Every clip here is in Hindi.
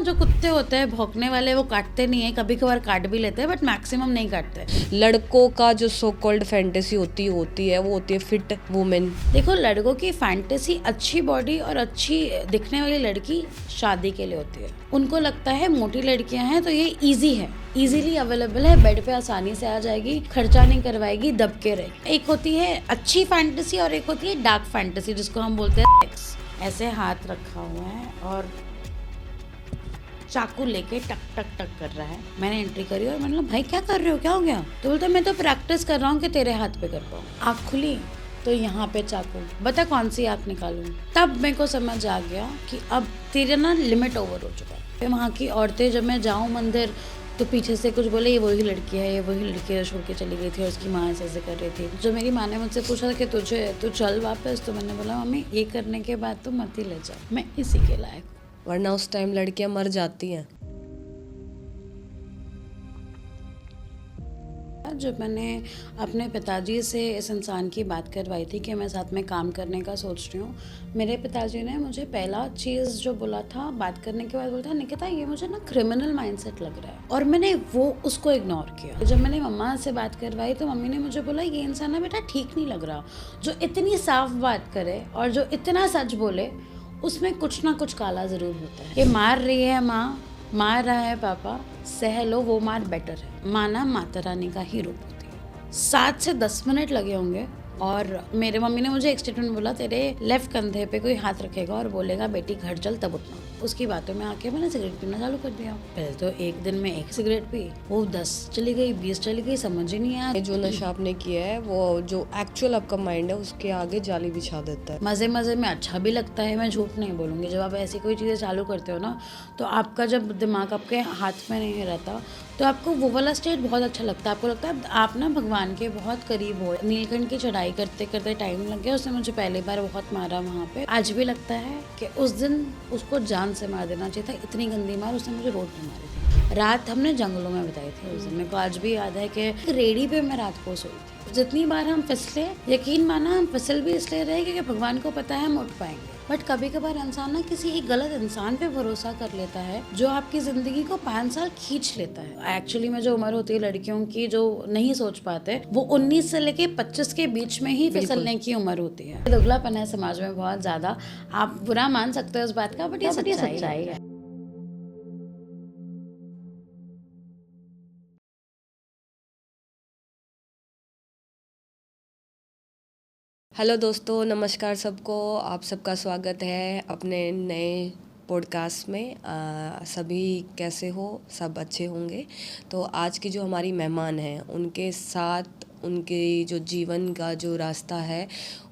जो कुत्ते होते हैं भौंकने वाले, वो काटते नहीं है, कभी कभार काट भी लेते हैं बट मैक्सिमम नहीं काटते। लड़कों का जो सो कॉल्ड फैंटेसी होती है वो होती है फिट वुमेन। देखो, लड़कों की फैंटेसी अच्छी बॉडी और अच्छी दिखने वाली लड़की शादी के लिए होती है। उनको लगता है मोटी लड़कियां हैं तो ये इजी है, इजीली अवेलेबल है, बेड पे आसानी से आ जाएगी, खर्चा नहीं करवाएगी, दब के रहे। एक होती है अच्छी फैंटेसी और एक होती है डार्क फैंटेसी, जिसको हम बोलते हैं सेक्स। ऐसे हाथ रखा हुआ है और चाकू लेके टक टक टक कर रहा है। मैंने एंट्री करी और मैंने बोला, भाई क्या कर रहे हो, क्या हो गया? तो बोलता मैं तो प्रैक्टिस कर रहा हूँ कि तेरे हाथ पे कर पाऊँ। आँख खुली तो यहाँ पे चाकू, बता कौन सी आँख निकालूं? तब मेरे को समझ आ गया कि अब तेरा ना लिमिट ओवर हो चुका है। फिर वहाँ की औरतें, जब मैं जाऊँ मंदिर तो पीछे से कुछ बोले, ये वही लड़की है, ये वही लड़की है, छोड़ के चली गई थी और उसकी माँ ऐसे कर रही थी। जो मेरी माँ ने मुझसे पूछा कि तू चल वापस, तो मैंने बोला मम्मी ये करने के बाद तो मत ही ले जाओ, मैं इसी के लायक। वरना उस टाइम लड़कियां मर जाती हैं। जब मैंने अपने पिताजी से इस इंसान की बात करवाई थी कि मैं साथ में काम करने का सोच रही हूँ, मेरे पिताजी ने मुझे पहला चीज़ जो बोला था, बात करने के बाद बोला था, निकिता ये मुझे ना क्रिमिनल माइंडसेट लग रहा है, और मैंने वो उसको इग्नोर किया। जब मैंने मम्मा से बात करवाई तो मम्मी ने मुझे बोला, ये इंसान ना बेटा ठीक नहीं लग रहा, जो इतनी साफ बात करे और जो इतना सच बोले उसमें कुछ ना कुछ काला ज़रूर होता है। ये मार रही है माँ, मार रहा है पापा, सह लो, वो मार बेटर है। माना माता रानी का ही रूप होती है। 7 से 10 मिनट लगे होंगे और मेरे मम्मी ने मुझे एक स्टेटमेंट बोला, तेरे लेफ्ट कंधे पे कोई हाथ रखेगा और बोलेगा बेटी घर चल, तब उठना। उसकी बातों में आके मैंने सिगरेट पीना चालू कर दिया। पहले तो एक दिन में 1 सिगरेट पी, वो 10 चली गई, 20 चली गई, समझ ही नहीं आया। जो नशा आपने किया है वो जो एक्चुअल आपका माइंड है उसके आगे जाली बिछा देता है। मज़े मज़े में अच्छा भी लगता है, मैं झूठ नहीं बोलूँगी। जब आप ऐसी कोई चीज़ें चालू करते हो ना, तो आपका जब दिमाग आपके हाथ में नहीं रहता तो आपको वो वाला स्टेट बहुत अच्छा लगता है। आपको लगता है आप ना भगवान के बहुत करीब हो। नीलकंठ की चढ़ाई करते करते टाइम लग गया, उसने मुझे पहली बार बहुत मारा वहाँ पे। आज भी लगता है कि उस दिन उसको जान से मार देना चाहिए था, इतनी गंदी मार उसने मुझे रोड पे मारी थी। रात हमने जंगलों में बिताई थी उस दिन। मेरे को आज भी याद है कि रेडी पे मैं रात को सोई थी। जितनी बार हम फिसले, यकीन माना हम फिसल भी इसलिए रहे क्योंकि भगवान को पता है हम उठ पाएंगे। बट कभी कभार इंसान ना किसी एक गलत इंसान पे भरोसा कर लेता है जो आपकी ज़िंदगी को 5 साल खींच लेता है। एक्चुअली में जो उम्र होती है लड़कियों की जो नहीं सोच पाते, वो 19 से लेके 25 के बीच में ही फिसलने की उम्र होती है। दुगलापन है समाज में बहुत ज़्यादा। आप बुरा मान सकते हो उस बात का, बट ये सच्चाई है। हेलो दोस्तों, नमस्कार सबको। आप सबका स्वागत है अपने नए पॉडकास्ट में। सभी कैसे हो? सब अच्छे होंगे। तो आज की जो हमारी मेहमान हैं उनके साथ उनके जो जीवन का जो रास्ता है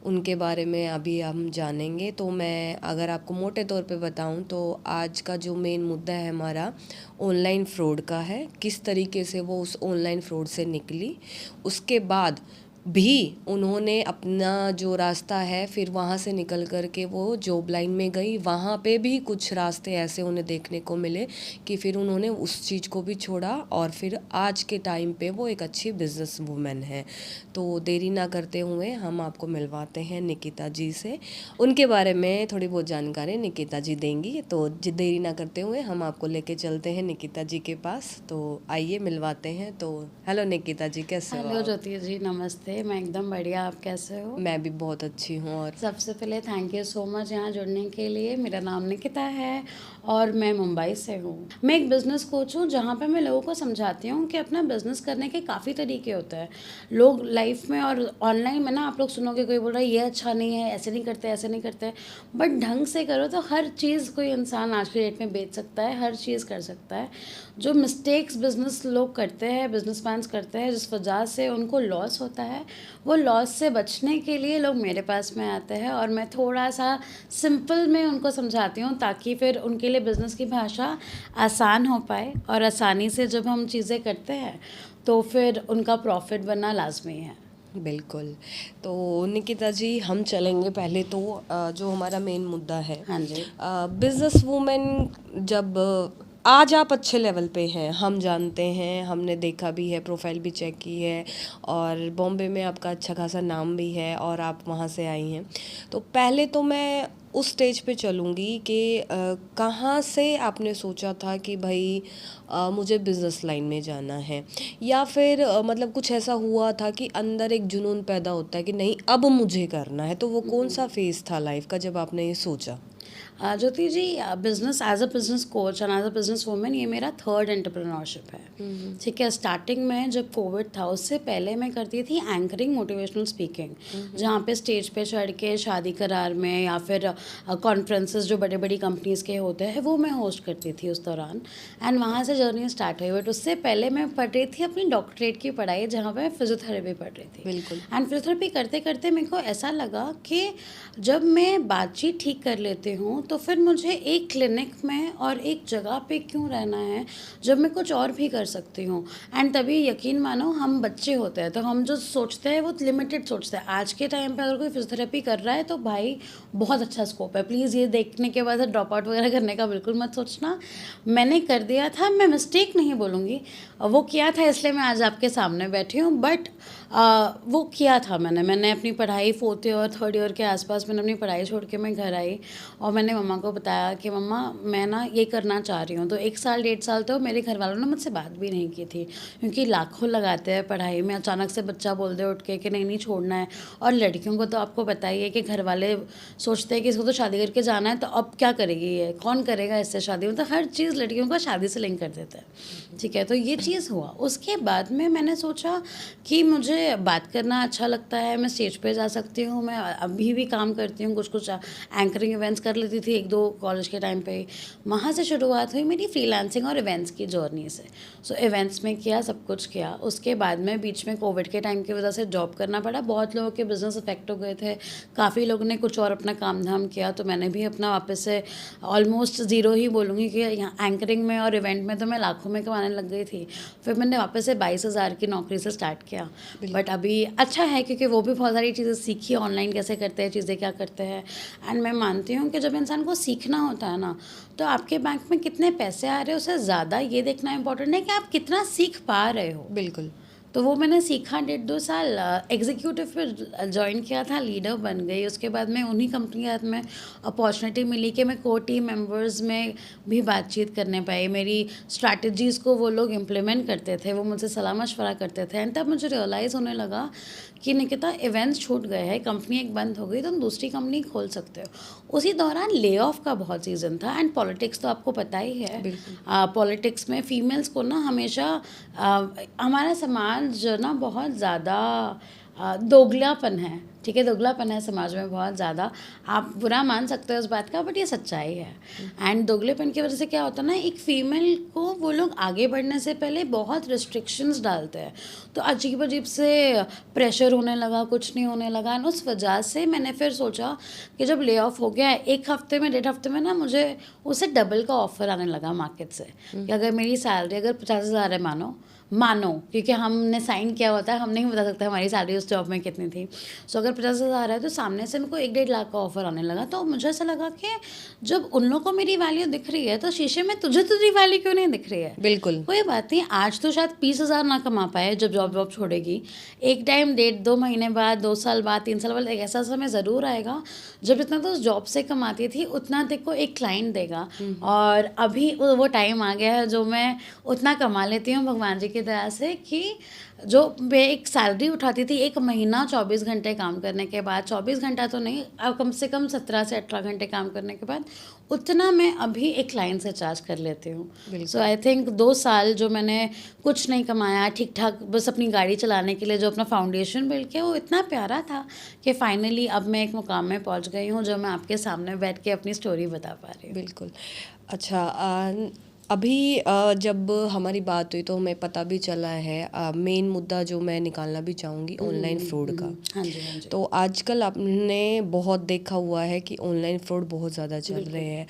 उनके बारे में अभी हम जानेंगे। तो मैं अगर आपको मोटे तौर पे बताऊं तो आज का जो मेन मुद्दा है हमारा ऑनलाइन फ्रॉड का है। किस तरीके से वो उस ऑनलाइन फ्रॉड से निकली, उसके बाद भी उन्होंने अपना जो रास्ता है फिर वहाँ से निकल कर के वो जॉब लाइन में गई। वहाँ पे भी कुछ रास्ते ऐसे उन्हें देखने को मिले कि फिर उन्होंने उस चीज़ को भी छोड़ा और फिर आज के टाइम पे वो एक अच्छी बिजनेस वूमेन है। तो देरी ना करते हुए हम आपको मिलवाते हैं निकिता जी से। उनके बारे में थोड़ी बहुत जानकारी निकिता जी देंगी। तो देरी ना करते हुए हम आपको लेके चलते हैं निकिता जी के पास। तो आइए मिलवाते हैं। तो हेलो निकिता जी, कैसे हो? हेलो ज्योति जी, नमस्ते। मैं एकदम बढ़िया, आप कैसे हो? मैं भी बहुत अच्छी हूँ। और सबसे पहले थैंक यू सो मच यहाँ जुड़ने के लिए। मेरा नाम निकिता है और मैं मुंबई से हूँ। मैं एक बिज़नेस कोच हूँ जहाँ पे मैं लोगों को समझाती हूँ कि अपना बिज़नेस करने के काफ़ी तरीके होते हैं। लोग लाइफ में और ऑनलाइन में ना, आप लोग सुनोगे कोई बोल रहा है ये अच्छा नहीं है, ऐसे नहीं करते, ऐसे नहीं करते, बट ढंग से करो तो हर चीज़ कोई इंसान आज की डेट में बेच सकता है, हर चीज़ कर सकता है। जो मिस्टेक्स बिजनेस लोग करते हैं, बिजनेसमैन करते हैं, जिस वजह से उनको लॉस होता है, वो लॉस से बचने के लिए लोग मेरे पास में आते हैं और मैं थोड़ा सा सिंपल में उनको समझाती हूँ ताकि फिर उनके लिए बिज़नेस की भाषा आसान हो पाए। और आसानी से जब हम चीज़ें करते हैं तो फिर उनका प्रॉफिट बनना लाजमी है। बिल्कुल। तो निकिता जी, हम चलेंगे पहले तो जो हमारा मेन मुद्दा है। हाँ जी। बिजनेस वूमेन जब आज आप अच्छे लेवल पे हैं, हम जानते हैं, हमने देखा भी है, प्रोफाइल भी चेक की है और बॉम्बे में आपका अच्छा खासा नाम भी है और आप वहाँ से आई हैं। तो पहले तो मैं उस स्टेज पे चलूँगी कि कहाँ से आपने सोचा था कि भाई मुझे बिज़नेस लाइन में जाना है, या फिर मतलब कुछ ऐसा हुआ था कि अंदर एक जुनून पैदा होता है कि नहीं अब मुझे करना है, तो वो कौन सा फेज़ था लाइफ का जब आपने ये सोचा? Jyoti ji, business as a business coach and as a business woman ये मेरा थर्ड एंटरप्रेन्योरशिप है। ठीक है, स्टार्टिंग में जब कोविड था उससे पहले मैं करती थी एंकरिंग, मोटिवेशनल स्पीकिंग, जहाँ पे स्टेज पे चढ़ के शादी करार में या फिर कॉन्फ्रेंसेस जो बड़े बड़ी कंपनीज के होते हैं वो मैं होस्ट करती थी उस दौरान। एंड वहाँ से जर्नी स्टार्ट हुई। बट उससे पहले मैं पढ़ रही थी अपनी डॉक्टरेट की पढ़ाई, जहाँ पे मैं फिजियोथेरेपी पढ़ रही थी। बिल्कुल। एंड फिजियोथेरेपी करते करते मेरे को ऐसा लगा कि जब मैं बातचीत ठीक कर लेती हूँ तो फिर मुझे एक क्लिनिक में और एक जगह पे क्यों रहना है जब मैं कुछ और भी कर सकती हूँ। एंड तभी यकीन मानो, हम बच्चे होते हैं तो हम जो सोचते हैं वो लिमिटेड सोचते हैं। आज के टाइम पे अगर कोई फिजियोथेरेपी कर रहा है तो भाई बहुत अच्छा स्कोप है, प्लीज़ ये देखने के बाद ड्रॉप आउट वगैरह करने का बिल्कुल मत सोचना। मैंने कर दिया था, मैं मिस्टेक नहीं बोलूँगी, वो किया था इसलिए मैं आज आपके सामने बैठी हूँ। बट वो किया था मैंने अपनी पढ़ाई 4th ईयर 3rd ईयर के आसपास मैंने अपनी पढ़ाई छोड़ के मैं घर आई और मैंने मम्मा को बताया कि मम्मा मैं ना ये करना चाह रही हूँ। तो 1 साल 1.5 साल तो मेरे घर वालों ने मुझसे बात भी नहीं की थी, क्योंकि लाखों लगाते हैं पढ़ाई में, अचानक से बच्चा बोल दे उठ के कि नहीं नहीं छोड़ना है। और लड़कियों को तो आपको पता ही है कि घर वाले सोचते हैं कि इसको तो शादी करके जाना है, तो अब क्या करेगी ये, कौन करेगा इससे शादी, मतलब हर चीज़ लड़कियों का शादी से लिंक कर देता है। ठीक है, तो ये चीज़ हुआ। उसके बाद में मैंने सोचा कि मुझे बात करना अच्छा लगता है, मैं स्टेज पे जा सकती हूँ, मैं अभी भी काम करती हूँ, कुछ एंकरिंग इवेंट्स कर लेती थी 1-2 कॉलेज के टाइम पे। वहाँ से शुरुआत हुई मेरी फ्रीलांसिंग और इवेंट्स की जर्नी से। सो इवेंट्स में किया, सब कुछ किया। उसके बाद में बीच में कोविड के टाइम की वजह से जॉब करना पड़ा, बहुत लोगों के बिजनेस अफेक्ट हो गए थे, काफ़ी लोगों ने कुछ और अपना काम धाम किया, तो मैंने भी अपना वापस से ऑलमोस्ट ज़ीरो ही बोलूँगी कि यहाँ एंकरिंग में और इवेंट में तो मैं लाखों में कमाने लग गई थी। फिर मैंने वापस से 22,000 की नौकरी से स्टार्ट किया। बट अभी अच्छा है क्योंकि वो भी बहुत सारी चीज़ें सीखी, ऑनलाइन कैसे करते हैं, चीज़ें क्या करते हैं। एंड मैं मानती हूँ कि जब इंसान को सीखना होता है ना, तो आपके बैंक में कितने पैसे आ रहे हैं उससे ज़्यादा ये देखना इंपॉर्टेंट है कि आप कितना सीख पा रहे हो। बिल्कुल। तो वो मैंने सीखा 1.5-2 साल, एग्जीक्यूटिव पे ज्वाइन किया था, लीडर बन गई। उसके बाद में उन्हीं कंपनी के साथ में अपॉर्चुनिटी मिली कि मैं को टीम मेंबर्स में भी बातचीत करने पाई। मेरी स्ट्रैटेजीज़ को वो लोग इम्प्लीमेंट करते थे, वो मुझसे सलाह मशवरा करते थे। एंड तब मुझे रियलाइज़ होने लगा कि निकिता, इवेंट्स छूट गए हैं, कंपनी एक बंद हो गई, तुम दूसरी कंपनी खोल सकते हो। उसी दौरान ले ऑफ का बहुत सीजन था। एंड पॉलिटिक्स तो आपको पता ही है, पॉलिटिक्स में फीमेल्स को ना हमेशा हमारा समाज जो ना बहुत ज़्यादा दोगलापन है। ठीक है, दोगलापन है समाज में बहुत ज़्यादा। आप बुरा मान सकते हो उस बात का, बट ये सच्चाई है। एंड दोगलेपन की वजह से क्या होता है ना, एक फ़ीमेल को वो लोग आगे बढ़ने से पहले बहुत रिस्ट्रिक्शंस डालते हैं, तो अजीब अजीब से प्रेशर होने लगा, कुछ नहीं होने लगा। एंड उस वजह से मैंने फिर सोचा कि जब ले ऑफ हो गया है, 1 हफ्ते में 1.5 हफ्ते में ना मुझे उससे डबल का ऑफर आने लगा मार्केट से, कि अगर मेरी सैलरी अगर 50,000 है, मानो क्योंकि हमने साइन किया होता है, हम नहीं बता सकते हमारी सैलरी उस जॉब में कितनी थी। सो अगर 50,000 है तो सामने से मेरे को 1-1.5 लाख का ऑफर आने लगा। तो मुझे ऐसा लगा कि जब उन लोगों को मेरी वैल्यू दिख रही है तो शीशे में तुझे तुझी वैल्यू क्यों नहीं दिख रही है। बिल्कुल। कोई बात नहीं, आज तो शायद 20,000 ना कमा पाए जब जॉब छोड़ेगी, एक टाइम 1.5-2 महीने बाद, 2 साल बाद, 3 साल बाद एक ऐसा समय ज़रूर आएगा जब जितना तो उस जॉब से कमाती थी उतना तेरे को एक क्लाइंट देगा। और अभी वो टाइम आ गया है जो मैं उतना कमा लेती हूँ भगवान जी की दया से कि जो मैं एक सैलरी उठाती थी एक महीना 24 घंटे काम करने के बाद, 24 घंटा तो नहीं, अब कम से कम 17 से 18 घंटे काम करने के बाद, उतना मैं अभी एक क्लाइंट से चार्ज कर लेती हूँ। सो आई थिंक 2 साल जो मैंने कुछ नहीं कमाया, ठीक ठाक बस अपनी गाड़ी चलाने के लिए जो अपना फाउंडेशन बिल्ड किया, वो इतना प्यारा था कि फाइनली अब मैं एक मुकाम में पहुँच गई हूँ जो मैं आपके सामने बैठ के अपनी स्टोरी बता पा रही हूँ। बिल्कुल। अच्छा, अभी जब हमारी बात हुई तो हमें पता भी चला है, मेन मुद्दा जो मैं निकालना भी चाहूँगी ऑनलाइन फ्रॉड का। हाँ जी, हाँ जी। तो आजकल आपने बहुत देखा हुआ है कि ऑनलाइन फ्रॉड बहुत ज़्यादा चल रहे हैं।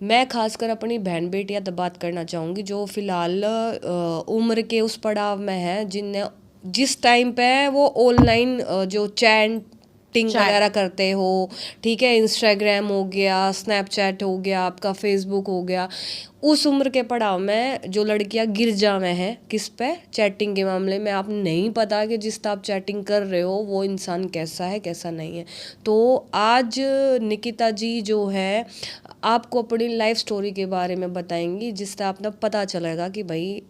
मैं खासकर अपनी बहन बेटियां तो बात करना चाहूँगी जो फ़िलहाल उम्र के उस पड़ाव में है जिस टाइम पे वो ऑनलाइन जो चैट चैटिंग वगैरह करते हो, ठीक है, इंस्टाग्राम हो गया, स्नैपचैट हो गया, आपका फेसबुक हो गया, उस उम्र के पड़ाव में जो लड़कियां गिर जावे हैं किस पे, चैटिंग के मामले में। आप नहीं पता कि जिससे आप चैटिंग कर रहे हो वो इंसान कैसा है कैसा नहीं है। तो आज निकिता जी जो है आपको अपनी लाइफ स्टोरी के बारे में बताएंगी, जिससे आपको पता चलेगा कि भाई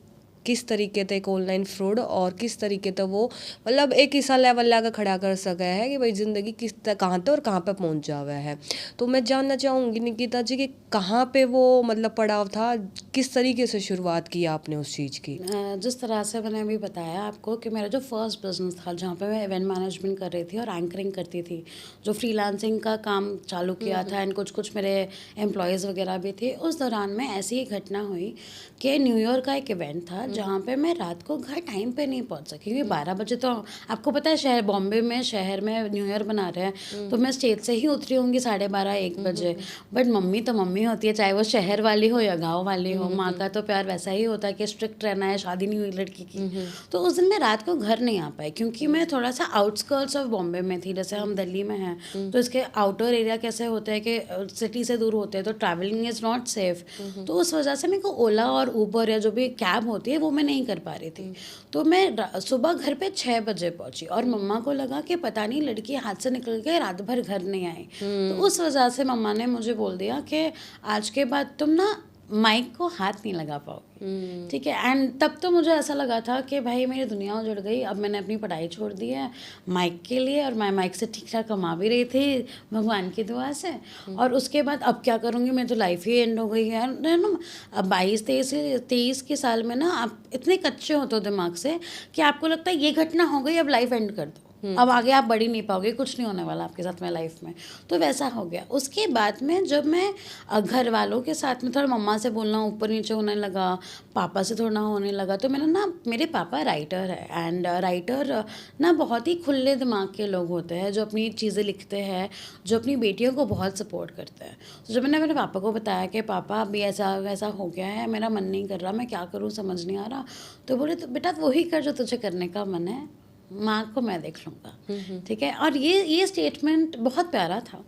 किस तरीके से एक ऑनलाइन फ्रॉड और किस तरीके से वो मतलब एक ऐसा लेवल ला खड़ा कर सका है कि भाई ज़िंदगी कहाँ पे और कहाँ पे पहुँच जावा है। तो मैं जानना चाहूँगी निकिता जी कि कहाँ पे वो मतलब पड़ाव था, किस तरीके से शुरुआत की आपने उस चीज़ की? जिस तरह से मैंने अभी बताया आपको कि मेरा जो फर्स्ट बिजनेस था जहाँ पे मैं इवेंट मैनेजमेंट कर रही थी और एंकरिंग करती थी, जो फ्रीलांसिंग का काम चालू किया था, एंड कुछ कुछ मेरे एम्प्लॉयज़ वगैरह भी थे। उस दौरान में ऐसी ही घटना हुई कि न्यू ईयर का एक इवेंट था जहाँ पे मैं रात को घर टाइम पे नहीं पहुँच सकी, क्योंकि 12 बजे तो आपको पता है शहर बॉम्बे में शहर में न्यू ईयर मना रहे हैं, तो मैं स्टेज से ही उतरी होंगी 12:30-1 बजे। बट मम्मी तो मम्मी होती है, चाहे वो शहर वाली हो या गाँव वाली हो, माँ का तो प्यार वैसा ही होता है कि स्ट्रिक्ट रहना है, शादी नहीं हुई लड़की की। तो उस दिन मैं रात को घर नहीं आ पाई, क्योंकि मैं थोड़ा सा आउटस्कर्ट्स ऑफ बॉम्बे में थी। जैसे हम दिल्ली में हैं तो इसके आउटर एरिया कैसे होते हैं कि सिटी से दूर होते हैं, तो ट्रैवलिंग इज़ नॉट सेफ। तो उस वजह से मेरे को ओला और ऊबर या जो भी कैब होती है वो मैं नहीं कर पा रही थी। तो मैं सुबह घर पे 6 बजे पहुंची और मम्मा को लगा कि पता नहीं लड़की हाथ से निकल के रात भर घर नहीं आई। तो उस वजह से मम्मा ने मुझे बोल दिया कि आज के बाद तुम ना माइक को हाथ नहीं लगा पाओगे, ठीक है। एंड तब तो मुझे ऐसा लगा था कि भाई मेरी दुनिया उजड़ गई, अब मैंने अपनी पढ़ाई छोड़ दी है माइक के लिए, और मैं माइक से ठीक ठाक कमा भी रही थी भगवान की दुआ से। और उसके बाद अब क्या करूँगी, मेरी तो लाइफ ही एंड हो गई है ना। अब 22-23 के साल में ना आप इतने कच्चे होते हो दिमाग से कि आपको लगता है ये घटना हो गई, अब लाइफ एंड कर दो, अब आगे आप बढ़ ही नहीं पाओगे, कुछ नहीं होने वाला आपके साथ में लाइफ में। तो वैसा हो गया। उसके बाद में जब मैं घर वालों के साथ में थोड़ा मम्मा से बोलना ऊपर नीचे होने लगा, पापा से थोड़ा होने लगा, तो मैंने ना, मेरे पापा राइटर है, एंड राइटर ना बहुत ही खुले दिमाग के लोग होते हैं जो अपनी चीज़ें लिखते हैं, जो अपनी बेटियों को बहुत सपोर्ट करते हैं। तो जब मैंने मेरे पापा को बताया कि पापा अभी ऐसा वैसा हो गया है, मेरा मन नहीं कर रहा, मैं क्या करूँ समझ नहीं आ रहा, तो बोले तो बेटा वही कर जो तुझे करने का मन है, माँ को मैं देख लूँगा, ठीक है। और ये स्टेटमेंट बहुत प्यारा था।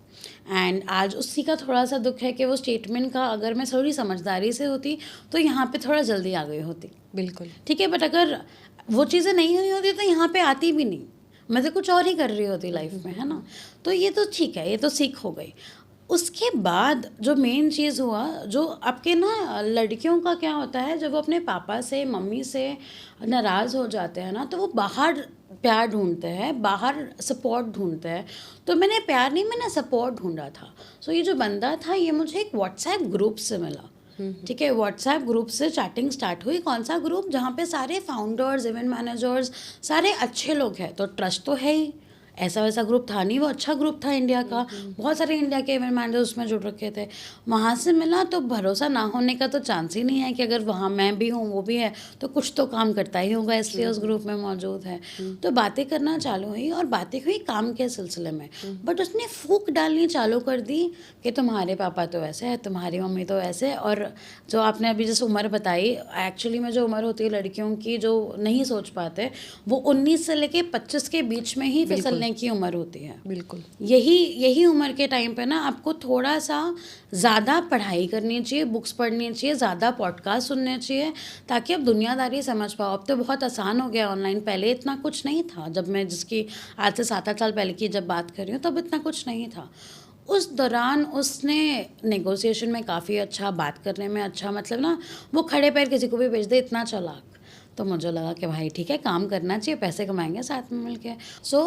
एंड आज उसी का थोड़ा सा दुख है कि वो स्टेटमेंट का अगर मैं थोड़ी समझदारी से होती तो यहाँ पे थोड़ा जल्दी आ गई होती, बिल्कुल, ठीक है। बट अगर वो चीज़ें नहीं हुई होती तो यहाँ पे आती भी नहीं, मैं तो कुछ और ही कर रही होती लाइफ में, है ना। तो ये तो ठीक है, ये तो सीख हो गई। उसके बाद जो मेन चीज़ हुआ, जो आपके ना लड़कियों का क्या होता है, जब वो अपने पापा से मम्मी से नाराज़ हो जाते हैं ना, तो वो बाहर प्यार ढूंढते हैं, बाहर सपोर्ट ढूंढते हैं। तो मैंने प्यार नहीं, मैंने सपोर्ट ढूंढा था। सो ये जो बंदा था ये मुझे एक व्हाट्सएप ग्रुप से मिला, ठीक है। व्हाट्सएप ग्रुप से चैटिंग स्टार्ट हुई। कौन सा ग्रुप? जहाँ पे सारे फाउंडर्स, इवेंट मैनेजर्स, सारे अच्छे लोग हैं, तो ट्रस्ट तो है ही। ऐसा वैसा ग्रुप था नहीं, वो अच्छा ग्रुप था इंडिया का, बहुत सारे इंडिया के इवेंट मैनेजर्स उसमें जुड़ रखे थे। वहाँ से मिला तो भरोसा ना होने का तो चांस ही नहीं है कि अगर वहाँ मैं भी हूँ वो भी है तो कुछ तो काम करता ही होगा, इसलिए उस ग्रुप में मौजूद है। तो बातें करना चालू हुई और बातें हुई काम के सिलसिले में। बट उसने फूक डालनी चालू कर दी कि तुम्हारे पापा तो ऐसे है, तुम्हारी मम्मी तो ऐसे। और जो आपने अभी जिस उम्र बताई, एक्चुअली में जो उम्र होती है लड़कियों की जो नहीं सोच पाते, वो 19 से लेके 25 के बीच में ही फिसलने की उम्र होती है। बिल्कुल, यही उम्र के टाइम पे ना आपको थोड़ा सा ज़्यादा पढ़ाई करनी चाहिए, बुक्स पढ़नी चाहिए, ज़्यादा पॉडकास्ट सुनने चाहिए, ताकि आप दुनियादारी समझ पाओ। अब तो बहुत आसान हो गया ऑनलाइन, पहले इतना कुछ नहीं था। जब मैं जिसकी आज से 7-8 साल पहले की जब बात कर रही हूँ तब इतना कुछ नहीं था। उस दौरान उसने नेगोशिएशन में काफ़ी अच्छा, बात करने में अच्छा, मतलब ना वो खड़े पैर किसी को भी भेज दे, इतना चालाक। तो मुझे लगा कि भाई ठीक है, काम करना चाहिए, पैसे कमाएंगे साथ में मिलके। सो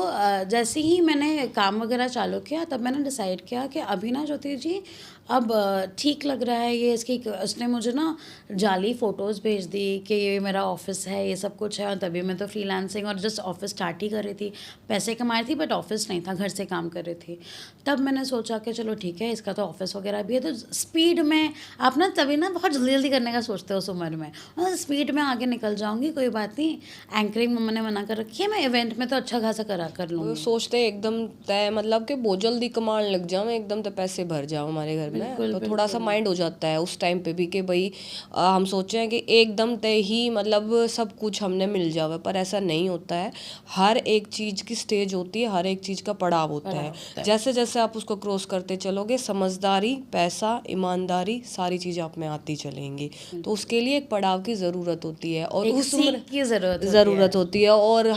जैसे ही मैंने काम वगैरह चालू किया तब मैंने डिसाइड किया कि अभी ना ज्योति जी अब ठीक लग रहा है ये इसकी। उसने मुझे ना जाली फ़ोटोज़ भेज दी कि ये मेरा ऑफिस है, ये सब कुछ है। और तभी मैं तो फ्रीलांसिंग और जस्ट ऑफिस स्टार्ट ही कर रही थी, पैसे कमा रही थी बट ऑफिस नहीं था, घर से काम कर रही थी। तब मैंने सोचा कि चलो ठीक है, इसका तो ऑफिस वगैरह भी है, तो स्पीड में आप ना तभी ना बहुत जल्दी जल्दी करने का सोचते हो उस उम्र में, और स्पीड में आगे निकल जाऊँगी, कोई बात नहीं। एंकरिंग मम्मा ने मना कर रखी है, मैं इवेंट में तो अच्छा खासा कर लूँगी। सोचते एकदम तय मतलब कि बहुत जल्दी कमाने लग जाऊँ, एकदम तो पैसे भर जाओ हमारे घर में। है ना, बिल्कुल, तो थोड़ा सा बिल्कुल। माइंड हो जाता है उस टाइम पे भी कि भाई हम सोचे हैं कि एकदम तय ही मतलब सब कुछ हमने मिल जावे, पर ऐसा नहीं होता है। हर एक चीज़ की स्टेज होती है, हर एक चीज़ का पड़ाव होता पड़ाव है। होता है। जैसे जैसे आप उसको क्रॉस करते चलोगे, समझदारी, पैसा, ईमानदारी, सारी चीज़ें आप में आती चलेंगी। तो उसके लिए एक पड़ाव की ज़रूरत होती है और एक उस उम्र सीख की ज़रूरत होती है। और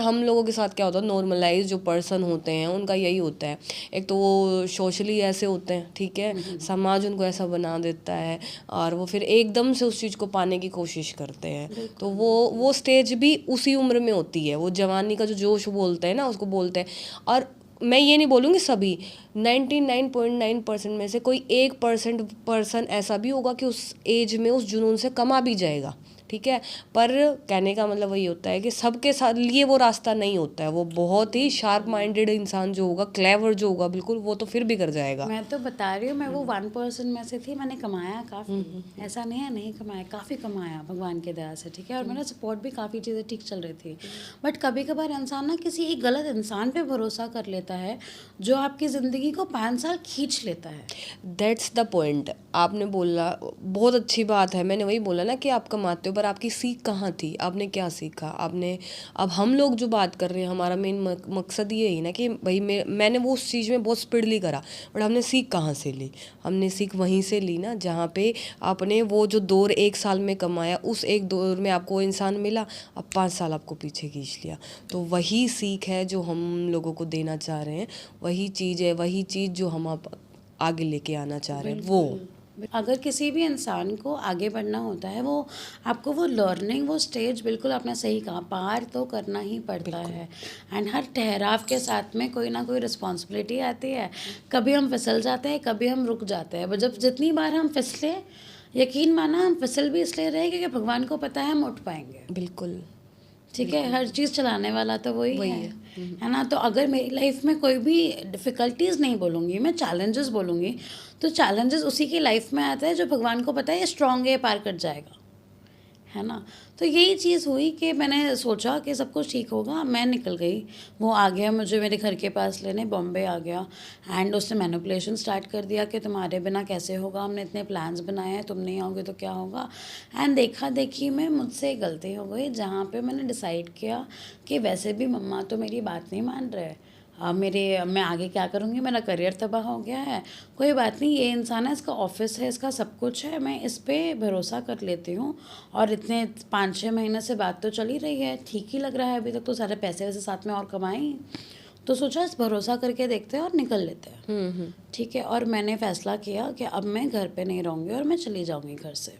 हम लोगों के साथ क्या होता है, नॉर्मलाइज जो पर्सन होते हैं उनका यही होता है, एक तो वो सोशली ऐसे होते हैं, ठीक है, समाज उनको ऐसा बना देता है और वो फिर एकदम से उस चीज़ को पाने की कोशिश करते हैं। तो वो स्टेज भी उसी उम्र में होती है, वो जवानी का जो जोश बोलते हैं ना उसको बोलते हैं। और मैं ये नहीं बोलूँगी सभी, 99.9% में से कोई 1% पर्सन ऐसा भी होगा कि उस एज में उस जुनून से कमा भी जाएगा, ठीक है। पर कहने का मतलब वही होता है कि सबके साथ लिए वो रास्ता नहीं होता है। वो बहुत ही शार्प माइंडेड इंसान जो होगा, क्लेवर जो होगा बिल्कुल, वो तो फिर भी कर जाएगा। मैं तो बता रही हूँ, मैं वो 1% में से थी। मैंने कमाया काफ़ी, ऐसा नहीं है नहीं कमाया, काफ़ी कमाया भगवान की दया से, ठीक है। और मेरा सपोर्ट भी काफ़ी चीज़ें ठीक चल रही थी। बट कभी कभार इंसान ना किसी एक गलत इंसान पे भरोसा कर लेता है जो आपकी ज़िंदगी को 5 साल खींच लेता है। That's the point. आपने बोला बहुत अच्छी बात है, मैंने वही बोला ना कि आप कमाते हो, पर आपकी सीख कहाँ थी, आपने क्या सीखा आपने। अब हम लोग जो बात कर रहे हैं, हमारा मेन मकसद ये ही ना कि भाई मैंने वो उस चीज़ में बहुत स्पीडली करा, बट हमने सीख कहाँ से ली, हमने सीख वहीं से ली ना जहाँ पे आपने वो जो दौर 1 साल में कमाया, उस एक दौर में आपको वो इंसान मिला, अब 5 साल आपको पीछे खींच लिया। तो वही सीख है जो हम लोगों को देना चाह रहे हैं, वही चीज़ है, वही चीज़ जो हम आप आगे लेके आना चाह रहे हैं वो। अगर किसी भी इंसान को आगे बढ़ना होता है, वो आपको वो लर्निंग, वो स्टेज, बिल्कुल आपने सही कहा, पार तो करना ही पड़ता है। एंड हर ठहराव के साथ में कोई ना कोई रिस्पॉन्सिबिलिटी आती है। कभी हम फिसल जाते हैं, कभी हम रुक जाते हैं। जब जितनी बार हम फिसले, यकीन माना हम फिसल भी इसलिए रहे क्योंकि भगवान को पता है हम उठ पाएंगे, बिल्कुल ठीक है। हर चीज़ चलाने वाला तो वही वही है, है। है ना। तो अगर मेरी लाइफ में कोई भी डिफ़िकल्टीज नहीं बोलूँगी मैं, चैलेंजेस बोलूँगी, तो चैलेंजेस उसी की लाइफ में आता है जो भगवान को पता है ये स्ट्रॉन्ग है, ये पार कर जाएगा, है ना। तो यही चीज़ हुई कि मैंने सोचा कि सब कुछ ठीक होगा। मैं निकल गई, वो आ गया मुझे मेरे घर के पास लेने, बॉम्बे आ गया। एंड उसने मैनिपुलेशन स्टार्ट कर दिया कि तुम्हारे बिना कैसे होगा, हमने इतने प्लान्स बनाए हैं, तुम नहीं आओगे तो क्या होगा। एंड देखा देखी में मुझसे एक गलती हो गई जहाँ पे मैंने डिसाइड किया कि वैसे भी मम्मा तो मेरी बात नहीं मान रहे, मैं आगे क्या करूँगी, मेरा करियर तबाह हो गया है। कोई बात नहीं, ये इंसान है, इसका ऑफिस है, इसका सब कुछ है, मैं इस पे भरोसा कर लेती हूँ। और इतने 5-6 महीने से बात तो चल ही रही है, ठीक ही लग रहा है अभी तक, तो सारे पैसे वैसे साथ में और कमाए ही। तो सोचा इस भरोसा करके देखते हैं और निकल लेते हैं, ठीक है। और मैंने फ़ैसला किया कि अब मैं घर पे नहीं रहूँगी और मैं चली जाऊँगी घर से।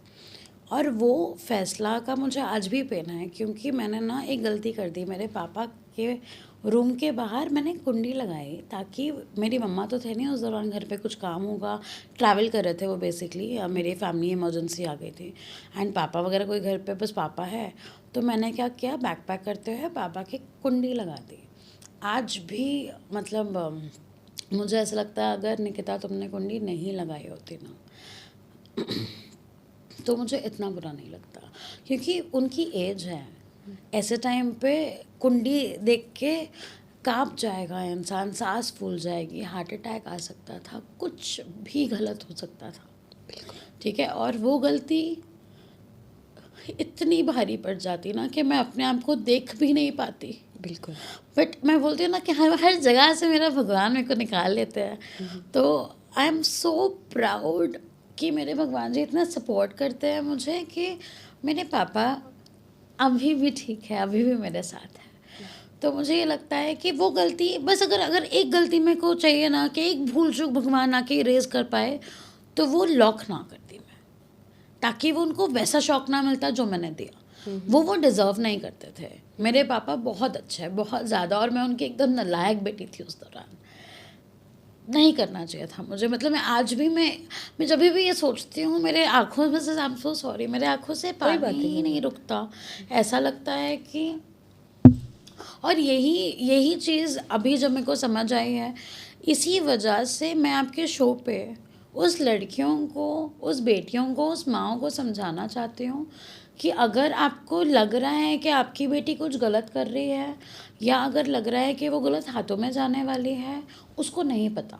और वो फ़ैसला का मुझे आज भी पेन है क्योंकि मैंने ना एक गलती कर दी। मेरे पापा के रूम के बाहर मैंने कुंडी लगाई ताकि, मेरी मम्मा तो थे नहीं उस दौरान, घर पे कुछ काम होगा, ट्रैवल कर रहे थे वो बेसिकली, मेरी फैमिली इमरजेंसी आ गई थी। एंड पापा वगैरह कोई घर पे बस पापा है। तो मैंने क्या किया, बैग पैक करते हुए पापा की कुंडी लगा दी। आज भी मतलब मुझे ऐसा लगता है अगर निकिता तुमने कुंडी नहीं लगाई होती ना तो मुझे इतना बुरा नहीं लगता, क्योंकि उनकी एज है। ऐसे टाइम पे कुंडी देख के कांप जाएगा इंसान, सांस फूल जाएगी, हार्ट अटैक आ सकता था, कुछ भी गलत हो सकता था, ठीक है। और वो गलती इतनी भारी पड़ जाती ना कि मैं अपने आप को देख भी नहीं पाती। बिल्कुल। बट मैं बोलती हूँ ना कि हर जगह से मेरा भगवान मेरे को निकाल लेते हैं। तो आई एम सो प्राउड कि मेरे भगवान जी इतना सपोर्ट करते हैं मुझे कि मेरे पापा अभी भी ठीक है, अभी भी मेरे साथ है। तो मुझे ये लगता है कि वो गलती बस, अगर एक गलती मेरे को चाहिए ना कि एक भूल चूक भगवान आके इरेज कर पाए, तो वो लॉक ना करती मैं, ताकि वो उनको वैसा शौक ना मिलता जो मैंने दिया। वो डिज़र्व नहीं करते थे। मेरे पापा बहुत अच्छे हैं, बहुत ज़्यादा, और मैं उनकी एकदम नालायक बेटी थी उस दौरान। नहीं करना चाहिए था मुझे, मतलब मैं आज भी मैं जब भी ये सोचती हूँ मेरे आँखों में से, आई एम सो सॉरी, मेरे आँखों से पानी ही नहीं रुकता। ऐसा लगता है कि, और यही चीज़ अभी जब मेरे को समझ आई है, इसी वजह से मैं आपके शो पे उस लड़कियों को, उस बेटियों को, उस माँओं को समझाना चाहती हूँ कि अगर आपको लग रहा है कि आपकी बेटी कुछ गलत कर रही है, या अगर लग रहा है कि वो गलत हाथों में जाने वाली है, उसको नहीं पता।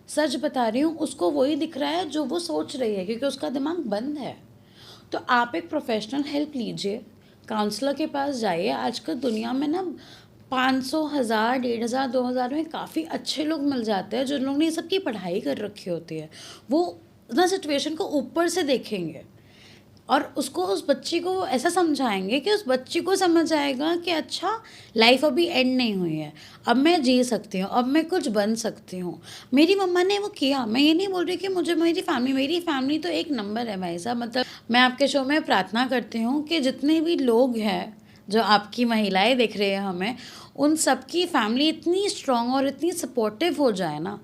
सच बता रही हूँ, उसको वही दिख रहा है जो वो सोच रही है, क्योंकि उसका दिमाग बंद है। तो आप एक प्रोफेशनल हेल्प लीजिए, काउंसलर के पास जाइए। आजकल दुनिया में ना 500, 1000, 1500, 2000 में काफ़ी अच्छे लोग मिल जाते हैं, जो लोग ने ये सब की पढ़ाई कर रखी होती है। वो ना सिचुएशन को ऊपर से देखेंगे और उसको, उस बच्ची को ऐसा समझाएंगे कि उस बच्ची को समझ आएगा कि अच्छा, लाइफ अभी एंड नहीं हुई है, अब मैं जी सकती हूँ, अब मैं कुछ बन सकती हूँ। मेरी मम्मा ने वो किया। मैं ये नहीं बोल रही कि मुझे मेरी फैमिली तो एक नंबर है भाई साहब। मतलब मैं आपके शो में प्रार्थना करती हूँ कि जितने भी लोग हैं, जो आपकी महिलाएं देख रहे हैं हमें, उन सबकी फैमिली इतनी स्ट्रांग और इतनी सपोर्टिव हो जाए ना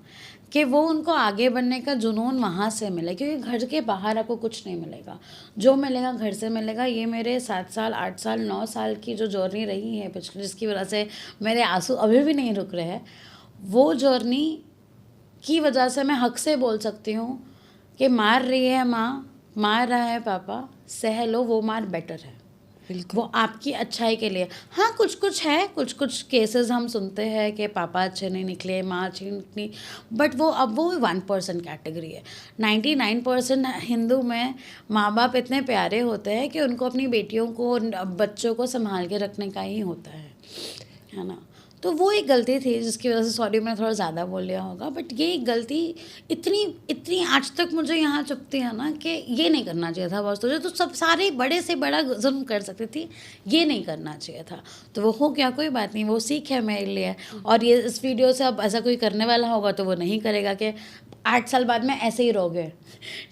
कि वो उनको आगे बढ़ने का जुनून वहाँ से मिले, क्योंकि घर के बाहर आपको कुछ नहीं मिलेगा। जो मिलेगा घर से मिलेगा। ये मेरे 7 साल, 8 साल, 9 साल की जो जर्नी रही है पिछले, जिसकी वजह से मेरे आंसू अभी भी नहीं रुक रहे हैं, वो जर्नी की वजह से मैं हक से बोल सकती हूँ कि मार रही है माँ, मार रहा है पापा, सह लो, वो मार बेटर है। बिल्कुल। वो आपकी अच्छाई के लिए। हाँ, कुछ कुछ है, कुछ कुछ केसेस हम सुनते हैं कि पापा अच्छे नहीं निकले, माँ अच्छी नहीं निकली, बट वो अब वो 1% कैटेगरी है। 99% हिंदू में माँ बाप इतने प्यारे होते हैं कि उनको अपनी बेटियों को, बच्चों को संभाल के रखने का ही होता है ना। तो वो एक गलती थी जिसकी वजह से, सॉरी मैंने थोड़ा ज़्यादा बोल लिया होगा, बट ये एक गलती इतनी इतनी आज तक मुझे यहाँ चुभती है ना कि ये नहीं करना चाहिए था बॉस तुझे। तो सब सारे बड़े से बड़ा जुल्म कर सकती थी, ये नहीं करना चाहिए था। तो वो हो गया, कोई बात नहीं, वो सीख है मेरे लिए। और ये इस वीडियो से अब ऐसा कोई करने वाला होगा तो वो नहीं करेगा कि 8 साल बाद में ऐसे ही रहोगे।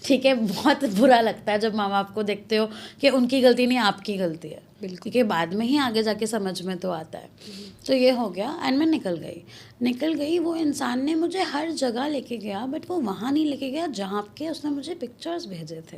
ठीक है, बहुत बुरा लगता है जब माँ बाप को देखते हो कि उनकी गलती नहीं, आपकी गलती है। बिल्कुल। क्योंकि बाद में ही आगे जाके समझ में तो आता है। तो ये हो गया एंड मैं निकल गई। वो इंसान ने मुझे हर जगह लेके गया, बट वो वहाँ नहीं लेके गया जहाँ के उसने मुझे पिक्चर्स भेजे थे।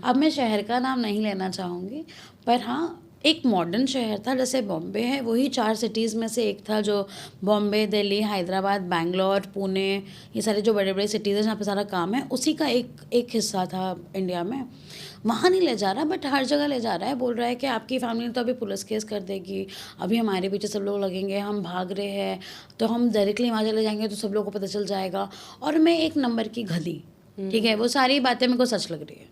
अब मैं शहर का नाम नहीं लेना चाहूँगी, पर हाँ, एक मॉडर्न शहर था, जैसे बॉम्बे है, वही 4 सिटीज़ में से एक था, जो बॉम्बे, दिल्ली, हैदराबाद, बैंगलोर, पुणे, ये सारे जो बड़े बड़े सिटीज़ हैं जहाँ पे सारा काम है, उसी का एक हिस्सा था इंडिया में। वहाँ नहीं ले जा रहा, बट हर जगह ले जा रहा है। बोल रहा है कि आपकी फैमिली तो अभी पुलिस केस कर देगी, अभी हमारे पीछे सब लोग लगेंगे, हम भाग रहे हैं, तो हम डायरेक्टली वहाँ चले जाएंगे तो सब लोगों को पता चल जाएगा। और मैं एक नंबर की गधी, ठीक है, वो सारी बातें मेरे को सच लग रही है,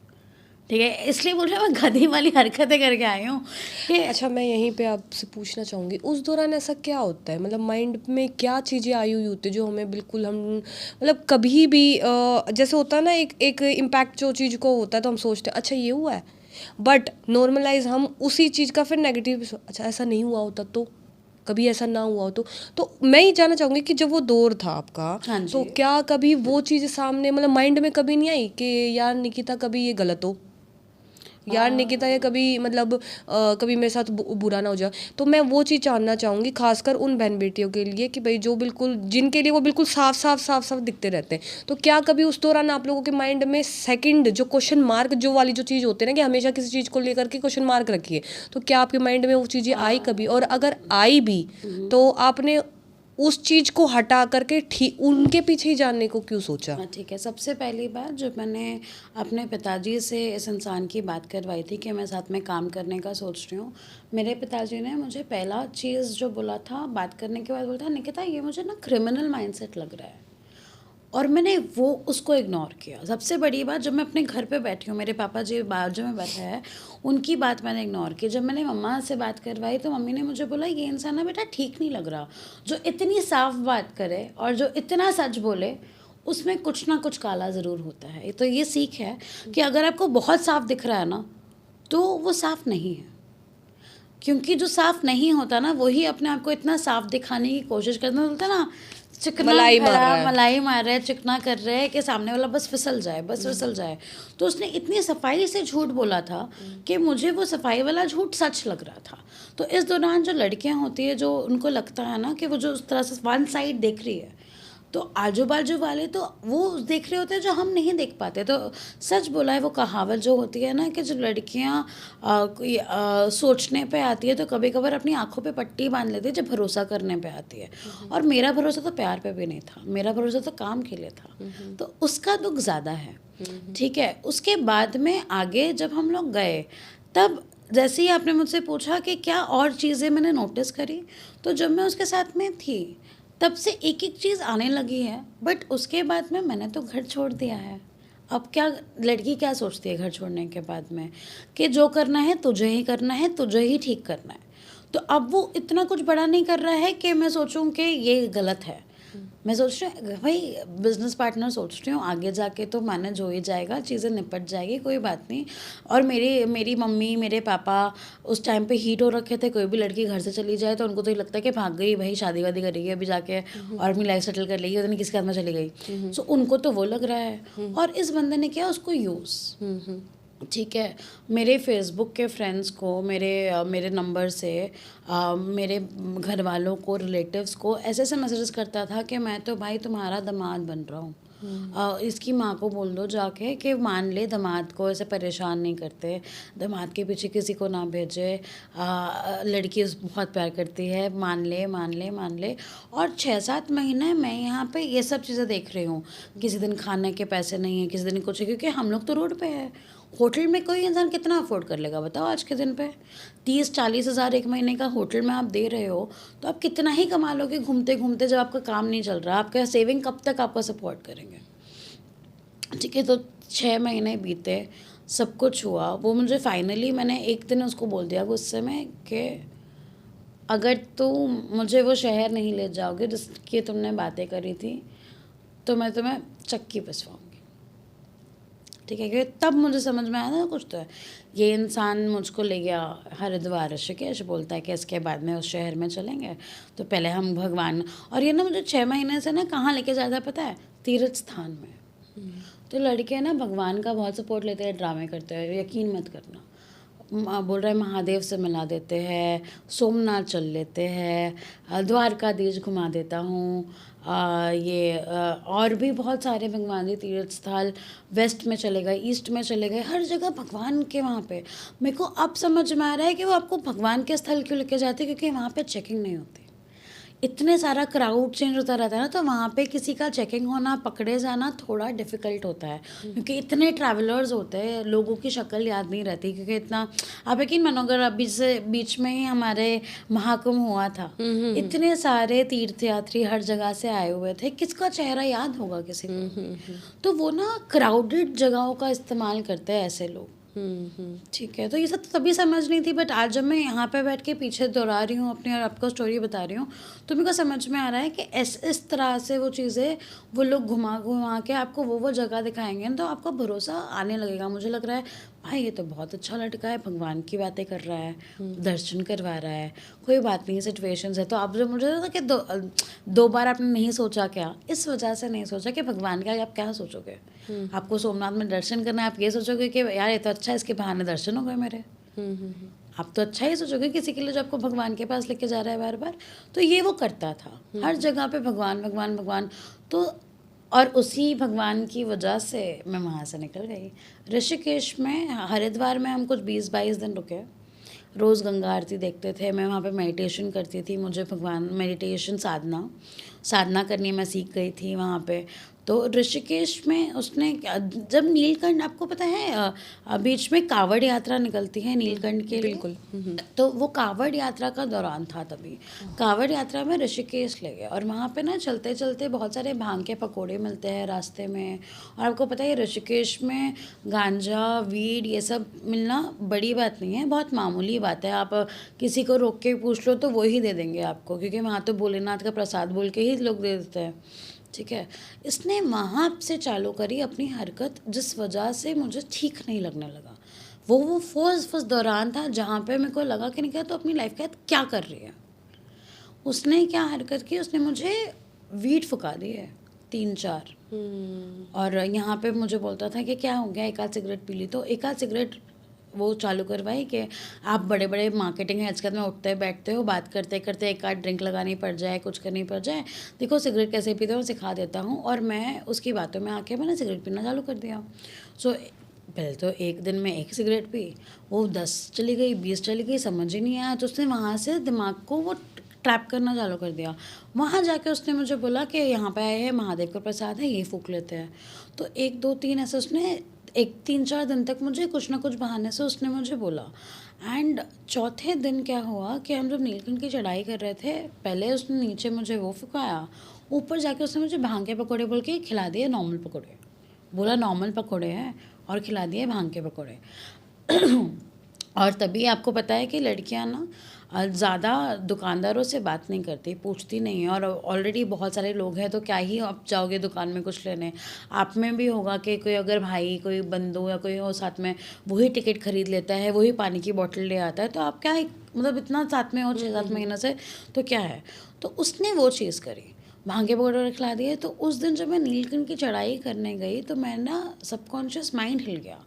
ठीक है, इसलिए बोल रहे हैं मैं गधी वाली हरकतें करके आई हूँ कि अच्छा, मैं यहीं पे आपसे पूछना चाहूँगी, उस दौरान ऐसा क्या होता है, मतलब माइंड में क्या चीज़ें आई हुई होती है जो हमें बिल्कुल, हम मतलब कभी भी जैसे होता है ना, एक इम्पैक्ट जो चीज़ को होता है तो हम सोचते हैं अच्छा ये हुआ है, बट नॉर्मलाइज हम उसी चीज़ का फिर नेगेटिव, अच्छा ऐसा नहीं हुआ होता तो, कभी ऐसा ना हुआ हो तो मैं ये जानना चाहूँगी कि जब वो दौर था आपका, हाँ जी। तो क्या कभी वो चीज़ सामने, मतलब माइंड में कभी नहीं आई कि यार निकिता कभी ये गलत हो, यार निकिता ये कभी मतलब कभी मेरे साथ बुरा ना हो जाए। तो मैं वो चीज़ जानना चाहूँगी, खासकर उन बहन बेटियों के लिए कि भाई जो बिल्कुल, जिनके लिए वो बिल्कुल साफ साफ दिखते रहते हैं, तो क्या कभी उस दौरान आप लोगों के माइंड में सेकंड जो क्वेश्चन मार्क जो वाली जो चीज़ होती है ना, कि हमेशा किसी चीज़ को लेकर के क्वेश्चन मार्क रखिए, तो क्या आपके माइंड में वो चीज़ें आई कभी, और अगर आई भी तो आपने उस चीज़ को हटा करके ठीक उनके पीछे ही जानने को क्यों सोचा? हाँ, ठीक है। सबसे पहली बात, जब मैंने अपने पिताजी से इस इंसान की बात करवाई थी कि मैं साथ में काम करने का सोच रही हूँ, मेरे पिताजी ने मुझे पहला चीज़ जो बोला था, बात करने के बाद बोला था, निकिता ये मुझे ना क्रिमिनल माइंडसेट लग रहा है। और मैंने वो उसको इग्नोर किया। सबसे बड़ी बात, जब मैं अपने घर पे बैठी हूँ, मेरे पापा जी बाजू में बैठे हैं, उनकी बात मैंने इग्नोर की। जब मैंने मम्मा से बात करवाई तो मम्मी ने मुझे बोला ये इंसान ना बेटा ठीक नहीं लग रहा, जो इतनी साफ बात करे और जो इतना सच बोले, उसमें कुछ ना कुछ काला ज़रूर होता है। तो ये सीख है कि अगर आपको बहुत साफ दिख रहा है ना, तो वो साफ नहीं है, क्योंकि जो साफ नहीं होता ना, वही अपने आप को इतना साफ दिखाने की कोशिश करता है। बोलते हैं ना, चिकना मलाई मार रहा है। मलाई मार रहा है, चिकना कर रहे हैं कि सामने वाला बस फिसल जाए, बस फिसल जाए। तो उसने इतनी सफाई से झूठ बोला था कि मुझे वो सफाई वाला झूठ सच लग रहा था। तो इस दौरान जो लड़कियां होती है, जो उनको लगता है ना कि वो जो उस तरह से वन साइड देख रही है, तो आजू बाजू वाले तो वो देख रहे होते हैं जो हम नहीं देख पाते। तो सच बोला है, वो कहावत जो होती है ना कि जो लड़कियां सोचने पे आती है तो कभी कभार अपनी आंखों पे पट्टी बांध लेती है जब भरोसा करने पे आती है। और मेरा भरोसा तो प्यार पे भी नहीं था, मेरा भरोसा तो काम के लिए था, तो उसका दुख ज़्यादा है। ठीक है, उसके बाद में आगे जब हम लोग गए, तब जैसे ही आपने मुझसे पूछा कि क्या और चीज़ें मैंने नोटिस करी, तो जब मैं उसके साथ में थी तब से एक एक चीज़ आने लगी है, बट उसके बाद में मैंने तो घर छोड़ दिया है। अब क्या लड़की क्या सोचती है घर छोड़ने के बाद में, कि जो करना है तुझे ही करना है, तुझे ही ठीक करना है। तो अब वो इतना कुछ बड़ा नहीं कर रहा है कि मैं सोचूं कि ये गलत है। मैं सोच रही हूँ भाई, बिजनेस पार्टनर सोच रही हूँ, आगे जाके तो मैनेज हो ही जाएगा, चीज़ें निपट जाएगी, कोई बात नहीं। और मेरी मेरी मम्मी मेरे पापा उस टाइम पे हीट हो रखे थे, कोई भी लड़की घर से चली जाए तो उनको तो ये लगता है कि भाग गई भाई, शादी वादी करेगी अभी जाके और अपनी लाइफ सेटल कर लेगी, पता नहीं किसके हाथ में चली गई। सो उनको तो वो लग रहा है, और इस बंदे ने किया उसको यूज़। ठीक है, मेरे फेसबुक के फ्रेंड्स को, मेरे नंबर से मेरे घर वालों को, रिलेटिव्स को ऐसे ऐसे मैसेजेस करता था कि मैं तो भाई तुम्हारा दामाद बन रहा हूँ, इसकी माँ को बोल दो जाके कि मान ले, दामाद को ऐसे परेशान नहीं करते, दामाद के पीछे किसी को ना भेजे, लड़की बहुत प्यार करती है, मान ले मान ले मान ले। और 6-7 महीने मैं यहाँ पे ये सब चीज़ें देख रही हूँ। किसी दिन खाने के पैसे नहीं हैं, किसी दिन कुछ है, क्योंकि हम लोग तो रोड पे है। होटल में कोई इंसान कितना अफोर्ड कर लेगा बताओ आज के दिन पे? 30-40 हज़ार एक महीने का होटल में आप दे रहे हो, तो आप कितना ही कमा लोगे घूमते घूमते, जब आपका काम नहीं चल रहा, आपका सेविंग कब तक आपका सपोर्ट करेंगे? ठीक है, तो 6 महीने बीते, सब कुछ हुआ। वो मुझे फाइनली, मैंने एक दिन उसको बोल दिया गुस्से में कि अगर तुम मुझे वो शहर नहीं ले जाओगे जिसकी तुमने बातें करी थी, तो मैं तुम्हें चक्की पिसवाऊँगी। ठीक है, क्योंकि तब मुझे समझ में आया ना कुछ तो है। ये इंसान मुझको ले गया हरिद्वार, ऋषिकेश, बोलता है कि इसके बाद में उस शहर में चलेंगे, तो पहले हम भगवान, और ये ना मुझे 6 महीने से ना कहाँ लेके जाता है पता है? तीर्थ स्थान में। तो लड़के ना भगवान का बहुत सपोर्ट लेते हैं, ड्रामे करते हैं, यकीन मत करना। बोल रहे हैं महादेव से मिला देते हैं, सोमनाथ चल लेते हैं, द्वारकाधीश घुमा देता हूँ, और भी बहुत सारे भगवान जी तीर्थ स्थल, वेस्ट में चले गए, ईस्ट में चले गए, हर जगह भगवान के वहाँ पे। मेरे को अब समझ में आ रहा है कि वो आपको भगवान के स्थल क्यों लेके जाते हैं, क्योंकि वहाँ पे चेकिंग नहीं होती। इतने सारा क्राउड चेंज होता रहता है ना, तो वहाँ पे किसी का चेकिंग होना, पकड़े जाना थोड़ा डिफ़िकल्ट होता है, क्योंकि इतने ट्रैवलर्स होते हैं, लोगों की शक्ल याद नहीं रहती, क्योंकि इतना, आप यकीन मानो, अगर अभी से बीच में ही हमारे महाकुंभ हुआ था, इतने सारे तीर्थयात्री हर जगह से आए हुए थे, किसका चेहरा याद होगा किसी को? तो वो ना क्राउडेड जगहों का इस्तेमाल करते हैं ऐसे लोग। ठीक है, तो ये सब तभी समझ नहीं थी, बट आज जब मैं यहाँ पे बैठ के पीछे दोहरा रही हूँ अपनी और आपको स्टोरी बता रही हूँ, तो मेरे को समझ में आ रहा है कि इस तरह से वो चीज़ें वो लोग घुमा घुमा के आपको वो जगह दिखाएंगे ना, तो आपका भरोसा आने लगेगा। मुझे लग रहा है भाई ये तो बहुत अच्छा लड़का है, भगवान की बातें कर रहा है, दर्शन करवा रहा है, कोई बात नहीं, सिचुएशंस है। तो अब जब मुझे था कि दो बार आपने नहीं सोचा, क्या इस वजह से नहीं सोचा कि भगवान का आप क्या सोचोगे? आपको सोमनाथ में दर्शन करना है, आप ये सोचोगे कि यार ये तो अच्छा है, इसके बहाने दर्शन हो गए मेरे। आप तो अच्छा ही सोचोगे किसी के लिए जो आपको भगवान के पास लेके जा रहा है बार बार। तो ये वो करता था, हर जगह पे भगवान भगवान भगवान। तो और उसी भगवान की वजह से मैं वहाँ से निकल गई। ऋषिकेश में, हरिद्वार में हम कुछ 20-22 दिन रुके। रोज़ गंगा आरती देखते थे, मैं वहाँ पे मेडिटेशन करती थी, मुझे भगवान मेडिटेशन साधना करनी मैं सीख गई थी वहाँ पे। तो ऋषिकेश में उसने जब नीलकंठ, आपको पता है बीच में कावड़ यात्रा निकलती है नीलकंठ के लिए, बिल्कुल। तो वो कावड़ यात्रा का दौरान था, तभी कावड़ यात्रा में ऋषिकेश ले गए, और वहाँ पे ना चलते चलते बहुत सारे भांग के पकोड़े मिलते हैं रास्ते में। और आपको पता है ऋषिकेश में गांजा, वीड, ये सब मिलना बड़ी बात नहीं है, बहुत मामूली बात है। आप किसी को रोक के पूछ लो तो वो ही दे देंगे आपको, क्योंकि वहाँ तो भोलेनाथ का प्रसाद बोल के ही लोग दे देते हैं। ठीक है, इसने वहाँ से चालू करी अपनी हरकत, जिस वजह से मुझे ठीक नहीं लगने लगा। वो फर्स्ट दौरान था जहाँ पे मेरे को लगा कि नहीं, क्या तो अपनी लाइफ के साथ क्या कर रही है। उसने क्या हरकत की, उसने मुझे वीड फुका दी है 3-4, और यहाँ पे मुझे बोलता था कि क्या हो गया, एक आध सिगरेट पी ली, तो एक आध सिगरेट वो चालू करवाई कि आप बड़े बड़े मार्केटिंग हेड्स के साथ में उठते बैठते हो, बात करते करते एक आध ड्रिंक लगानी पड़ जाए, कुछ करनी पड़ जाए, देखो सिगरेट कैसे पीते हो सिखा देता हूँ। और मैं उसकी बातों में आके मैंने सिगरेट पीना चालू कर दिया। सो पहले तो एक दिन में 1 सिगरेट पी, वो 10 चली गई, 20 चली गई, समझ ही नहीं आया। तो उसने वहाँ से दिमाग को वो ट्रैप करना चालू कर दिया। वहाँ जाके उसने मुझे बोला कि यहाँ पे आए हैं, महादेव का प्रसाद है, ये फूक लेते हैं। तो 1 2 3 ऐसे उसने एक 3-4 दिन तक मुझे कुछ ना कुछ बहाने से उसने मुझे बोला। एंड चौथे दिन क्या हुआ कि हम जब नीलकंठ की चढ़ाई कर रहे थे, पहले उसने नीचे मुझे वो फुकाया, ऊपर जाके उसने मुझे भांग के पकौड़े बोल के खिला दिए, नॉर्मल पकौड़े। बोला नॉर्मल पकौड़े हैं, और खिला दिए भांग के पकौड़े। और तभी आपको पता है कि लड़कियां ना ज़्यादा दुकानदारों से बात नहीं करती, पूछती नहीं है, और ऑलरेडी बहुत सारे लोग हैं तो क्या ही आप जाओगे दुकान में कुछ लेने। आप में भी होगा कि कोई अगर भाई, कोई बंधु या कोई हो साथ में, वही टिकट खरीद लेता है, वही पानी की बोतल ले आता है, तो आप क्या मतलब इतना साथ में हो 6-7 महीने से, तो क्या है। तो उसने वो चीज़ करी, भांगे पकौड़े खिला दिए। तो उस दिन जब मैं नीलकंठ की चढ़ाई करने गई तो मैं ना सबकॉन्शियस माइंड हिल गया,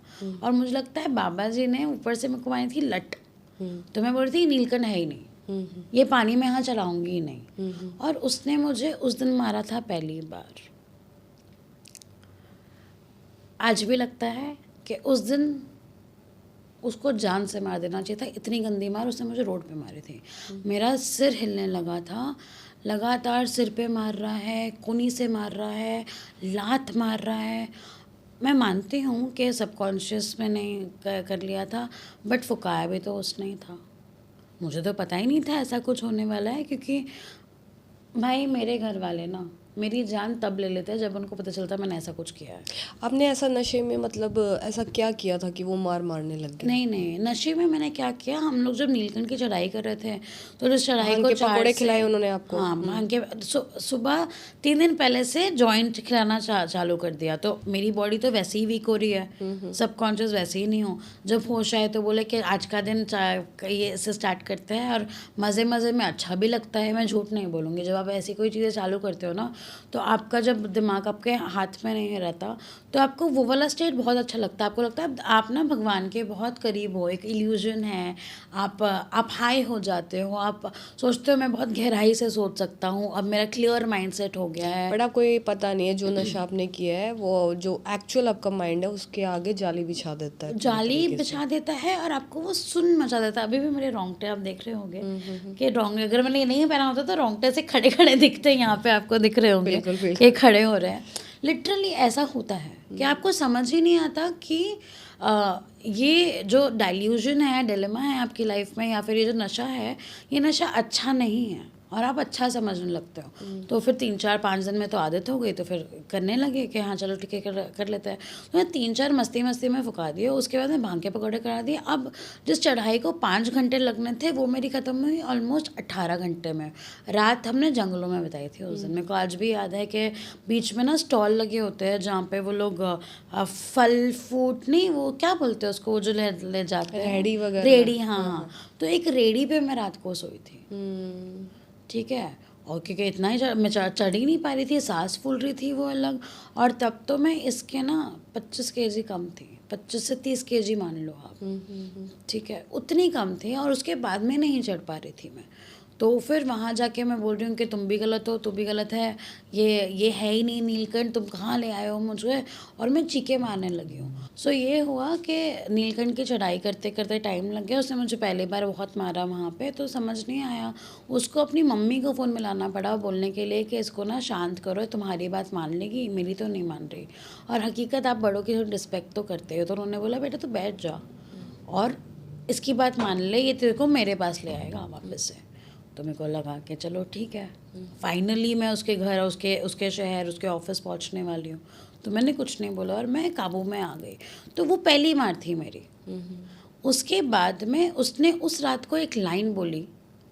और मुझे लगता है बाबा जी ने ऊपर से मेरे को मारी थी लट। तो मैं बोल रही थी नीलकंठ है ही नहीं, ये पानी में यहाँ चलाऊंगी ही नहीं। और उसने मुझे उस दिन मारा था पहली बार। आज भी लगता है कि उस दिन उसको जान से मार देना चाहिए था, इतनी गंदी मार उसने मुझे रोड पे मारी थी। मेरा सिर हिलने लगा था, लगातार सिर पे मार रहा है, कुनी से मार रहा है, लात मार रहा है। मैं मानती हूँ कि सबकॉन्शियस मैंने कर लिया था, बट फुकाया भी तो उसने ही था। मुझे तो पता ही नहीं था ऐसा कुछ होने वाला है, क्योंकि भाई मेरे घर वाले ना मेरी जान तब ले लेते हैं जब उनको पता चलता मैंने ऐसा कुछ किया है। आपने ऐसा नशे में मतलब ऐसा क्या किया था कि वो मारने लग गए? नहीं, नशे में मैंने क्या किया, हम लोग जब नीलकंठ की चढ़ाई कर रहे थे तो उस चढ़ाई भांग को के 4 पकौड़े से, खिलाए उन्होंने आपको? हाँ भांग के सुबह 3 दिन पहले से जॉइंट खिलाना चालू कर दिया। तो मेरी बॉडी तो वैसे ही वीक हो रही है, सबकॉन्शियस वैसे ही नहीं हो। जब होश आए तो बोले कि आज का दिन ये से स्टार्ट करते हैं, और मज़े मज़े में अच्छा भी लगता है, मैं झूठ नहीं बोलूँगी। जब आप ऐसी कोई चीज़ें चालू करते हो ना, तो आपका जब दिमाग आपके हाथ में नहीं रहता तो आपको वो वाला स्टेट बहुत अच्छा लगता है। आपको लगता है आप ना भगवान के बहुत करीब हो, एक इल्यूजन है, आप हाई हो जाते हो, आप सोचते हो मैं बहुत गहराई से सोच सकता हूँ, अब मेरा क्लियर माइंडसेट हो गया है। बड़ा कोई पता नहीं है, जो नशा आपने किया है वो जो एक्चुअल आपका माइंड है उसके आगे जाली बिछा देता है, पूरी जाली तरीके से। बिछा देता है, और आपको वो सुन मचा देता है। अभी भी मेरे रोंगटे आप देख रहे होंगे कि रोंगटे, अगर मैंने ये नहीं पहना होता तो रोंगटे से खड़े खड़े दिखते हैं, यहाँ पे आपको दिख रहे होंगे बिल्कुल, बिल्कुल। कि खड़े हो रहे हैं। लिटरली ऐसा होता है कि आपको समझ ही नहीं आता कि ये जो डाइल्यूजन है, डिलेमा है आपकी लाइफ में, या फिर ये जो नशा है, ये नशा अच्छा नहीं है, और आप अच्छा समझने लगते हो। तो फिर 3-4-5 दिन में तो आदत हो गई, तो फिर करने लगे कि हाँ चलो ठीक है कर लेते हैं। तो मैं 3-4 मस्ती में फुका दिए। उसके बाद मैं भांग के पकौड़े करा दिए। अब जिस चढ़ाई को 5 घंटे लगने थे वो मेरी ख़त्म हुई ऑलमोस्ट 18 घंटे में। रात हमने जंगलों में बिताई थी उस दिन। मेरे को आज भी याद है कि बीच में ना स्टॉल लगे होते हैं जहाँ पे वो लोग फल फ्रूट नहीं, वो क्या बोलते हैं उसको, वो जो ले जाते हैं, रेहड़ी वगैरह। रेहड़ी, हाँ। तो एक रेहड़ी पे मैं रात को सोई थी, ठीक है। और क्योंकि इतना ही मैं चढ़ ही नहीं पा रही थी, सांस फूल रही थी वो अलग। और तब तो मैं इसके ना 25 केजी कम थी, 25 से 30 केजी मान लो आप, ठीक है, उतनी कम थी। और उसके बाद में नहीं चढ़ पा रही थी मैं। तो फिर वहाँ जाके मैं बोल रही हूँ कि तुम भी गलत हो, तू भी गलत है, ये है ही नहीं नीलकंठ, तुम कहाँ ले आए हो मुझे। और मैं चीखे मारने लगी हूँ। सो ये हुआ कि नीलकंठ की चढ़ाई करते करते टाइम लग गया। उसने मुझे पहली बार बहुत मारा वहाँ पे, तो समझ नहीं आया। उसको अपनी मम्मी को फ़ोन मिलाना पड़ा बोलने के लिए कि इसको ना शांत करो, तुम्हारी बात मान लेगी, मेरी तो नहीं मान रही। और हकीकत आप बड़ों की रिस्पेक्ट तो करते हो। तो उन्होंने बोला बेटा तू बैठ जा और इसकी बात मान ले, ये तेरे को मेरे पास ले आएगा वापस से। तो मेरे को लगा कि चलो ठीक है। फाइनली मैं उसके घर, उसके शहर, उसके ऑफिस पहुंचने वाली हूँ। तो मैंने कुछ नहीं बोला और मैं काबू में आ गई। तो वो पहली मार थी मेरी। उसके बाद में उसने उस रात को एक लाइन बोली।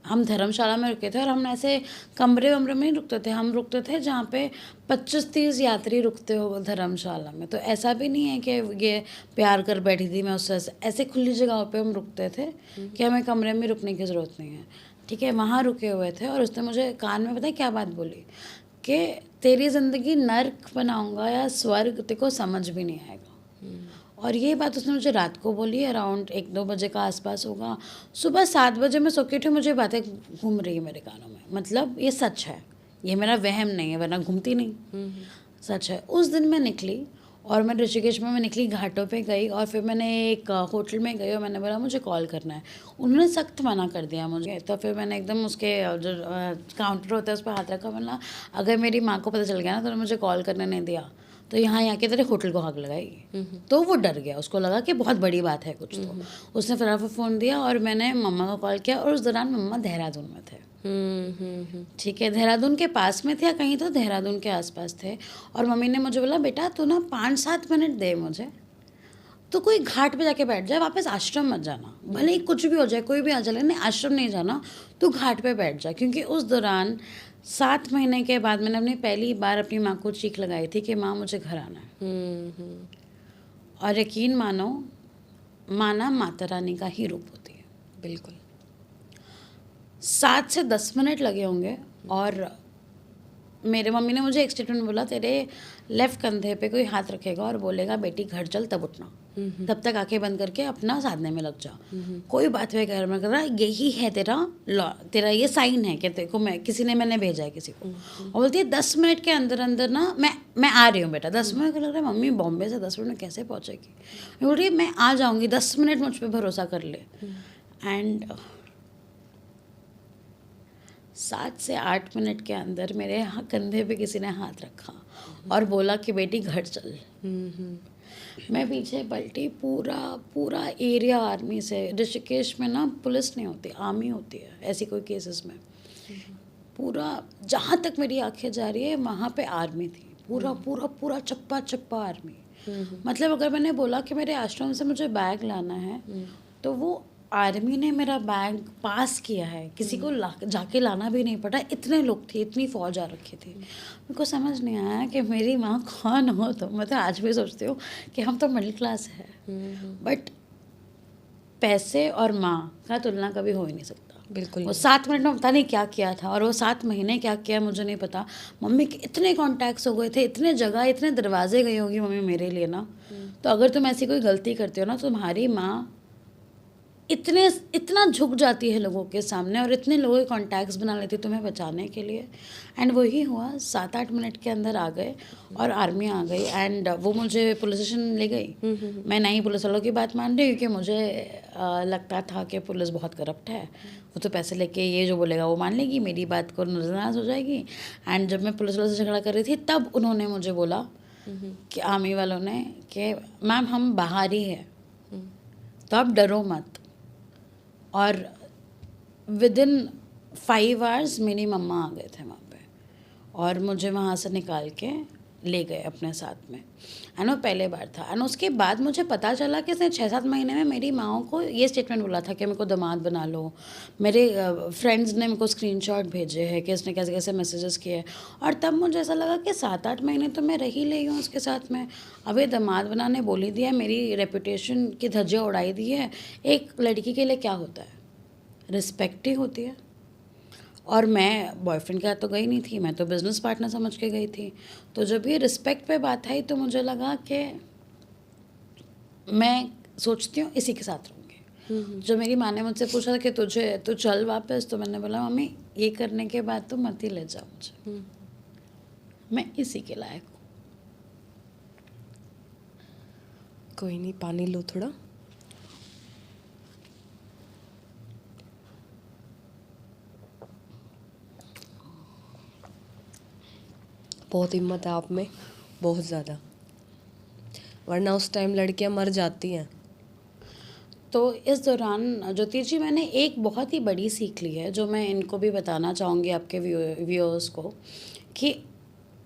हम धर्मशाला में रुके थे और हम ऐसे कमरे वमरे में नहीं रुकते थे, हम रुकते थे जहाँ पे 25-30 यात्री रुकते हो धर्मशाला में। तो ऐसा भी नहीं है कि ये प्यार कर बैठी थी मैं उससे, ऐसे खुली जगहों पे हम रुकते थे कि हमें कमरे में रुकने की ज़रूरत नहीं है, ठीक है। वहाँ रुके हुए थे और उसने मुझे कान में पता है क्या बात बोली कि तेरी ज़िंदगी नर्क बनाऊँगा या स्वर्ग तेरे को समझ भी नहीं आएगा। और ये बात उसने मुझे रात को बोली, अराउंड 1-2 बजे का आसपास होगा। सुबह 7 बजे मैं सो के उठी, मुझे बातें घूम रही है मेरे कानों में। मतलब ये सच है, ये मेरा वहम नहीं है, वरना घूमती नहीं, सच है। उस दिन मैं निकली और मैं ऋषिकेश में निकली, घाटों पे गई और फिर मैंने एक होटल में गई और मैंने बोला मुझे कॉल करना है। उन्होंने सख्त मना कर दिया मुझे। तो फिर मैंने एकदम उसके जो काउंटर होता है उस पर हाथ रखा, बोला अगर मेरी माँ को पता चल गया ना तो मुझे कॉल करने नहीं दिया तो यहाँ आके तेरे होटल को आग लगाएगी। तो वो डर गया, उसको लगा कि बहुत बड़ी बात है कुछ। तो उसने फटाफट फ़ोन दिया और मैंने मम्मा को कॉल किया, और उस दौरान मम्मा देहरादून में थे। ठीक है, देहरादून के पास में थे या कहीं, तो देहरादून के आसपास थे। और मम्मी ने मुझे बोला, बेटा तू ना 5-7 मिनट दे मुझे, तो कोई घाट पे जाके बैठ जाए, वापस आश्रम मत जाना, भले ही कुछ भी हो जाए, कोई भी आ जाए, नहीं आश्रम नहीं जाना, तू घाट पे बैठ जा। क्योंकि उस दौरान 7 महीने के बाद मैंने अपनी पहली बार अपनी माँ को चीख लगाई थी कि माँ मुझे घर आना है। और यकीन मानो, माना माता रानी का ही रूप होती है। बिल्कुल। 7 से 10 मिनट लगे होंगे, और मेरे मम्मी ने मुझे एक स्टेटमेंट बोला, तेरे लेफ्ट कंधे पे कोई हाथ रखेगा और बोलेगा बेटी घर चल, तब उठना, तब तक आंखें बंद करके अपना साधने में लग जा, कोई बात वे घर में कर रहा, यही है तेरा ये साइन है कि तेरे को मैंने भेजा है किसी को। और बोलती है 10 मिनट के अंदर अंदर ना मैं आ रही हूँ बेटा। 10 मिनट का लग रहा है मम्मी बॉम्बे से 10 मिनट में कैसे पहुँचेगी। मैं बोल रही है मैं आ जाऊँगी, 10 मिनट मुझ पर भरोसा कर ले। एंड 7 से 8 मिनट के अंदर मेरे यहाँ कंधे पे किसी ने हाथ रखा और बोला कि बेटी घर चल। मैं पीछे पलटी, पूरा एरिया आर्मी से। ऋषिकेश में ना पुलिस नहीं होती, आर्मी होती है ऐसी कोई केसेस में। पूरा जहाँ तक मेरी आंखें जा रही है वहाँ पे आर्मी थी, पूरा चप्पा आर्मी। मतलब अगर मैंने बोला कि मेरे आश्रम से मुझे बैग लाना है, तो वो आर्मी ने मेरा बैग पास किया है, किसी को जाके लाना भी नहीं पड़ा। इतने लोग थे, इतनी फौज आ रखी थी। मेरे को समझ नहीं आया कि मेरी माँ कौन हो। तो मैं तो आज भी सोचती हूँ कि हम तो मिडिल क्लास है, बट पैसे और माँ का तुलना कभी हो ही नहीं सकता। बिल्कुल। वो 7 मिनट में पता नहीं क्या किया था, और वो 7 महीने क्या किया मुझे नहीं पता। मम्मी के इतने कॉन्टैक्ट्स हो गए थे, इतने जगह, इतने दरवाजे गई होगी मम्मी मेरे लिए ना। तो अगर तुम ऐसी कोई गलती करते हो ना, तो तुम्हारी माँ इतना झुक जाती है लोगों के सामने, और इतने लोगों के कॉन्टैक्ट्स बना लेती है तुम्हें बचाने के लिए। एंड वही हुआ, 7-8 मिनट के अंदर आ गए और आर्मी आ गई। एंड वो मुझे पुलिस स्टेशन ले गई। मैं नहीं पुलिस वालों की बात मान रही, क्योंकि मुझे लगता था कि पुलिस बहुत करप्ट है, वो तो पैसे लेके ये जो बोलेगा वो मान लेगी, मेरी बात को नज़रअंदाज हो जाएगी। एंड जब मैं पुलिस वालों से झगड़ा कर रही थी, तब उन्होंने मुझे बोला कि आर्मी वालों ने कि मैम हम बाहरी हैं, तो आप डरो मत। और विदिन 5 आवर्स मेरी मम्मा आ गए थे वहाँ पे, और मुझे वहाँ से निकाल के ले गए अपने साथ में। एंड वो पहले बार था। एंड उसके बाद मुझे पता चला कि इसने 6-7 महीने में मेरी माँ को ये स्टेटमेंट बोला था कि मेरे को दामाद बना लो। मेरे फ्रेंड्स ने मेरे को स्क्रीनशॉट भेजे हैं कि इसने कैसे कैसे मैसेजेस किए। और तब मुझे ऐसा लगा कि 7-8 महीने तो मैं रही ली हूँ उसके साथ में, अब ये दामाद बनाने बोल ही दिया, मेरी रेपुटेशन की धज्जियाँ उड़ाई दी है। एक लड़की के लिए क्या होता है, रिस्पेक्ट ही होती है। और मैं बॉयफ्रेंड के साथ तो गई नहीं थी, मैं तो बिज़नेस पार्टनर समझ के गई थी। तो जब ये रिस्पेक्ट पे बात आई, तो मुझे लगा कि मैं सोचती हूँ इसी के साथ रहूँगी। जब मेरी माँ ने मुझसे पूछा कि तू चल वापस, तो मैंने बोला मम्मी ये करने के बाद तो मत ही ले जाओ मुझे, मैं इसी के लायक हूँ। कोई नहीं, पानी लो थोड़ा। बहुत हिम्मत है आप में, बहुत ज़्यादा, वरना उस टाइम लड़कियां मर जाती हैं। तो इस दौरान ज्योति जी मैंने एक बहुत ही बड़ी सीख ली है, जो मैं इनको भी बताना चाहूँगी आपके व्यूअर्स को, कि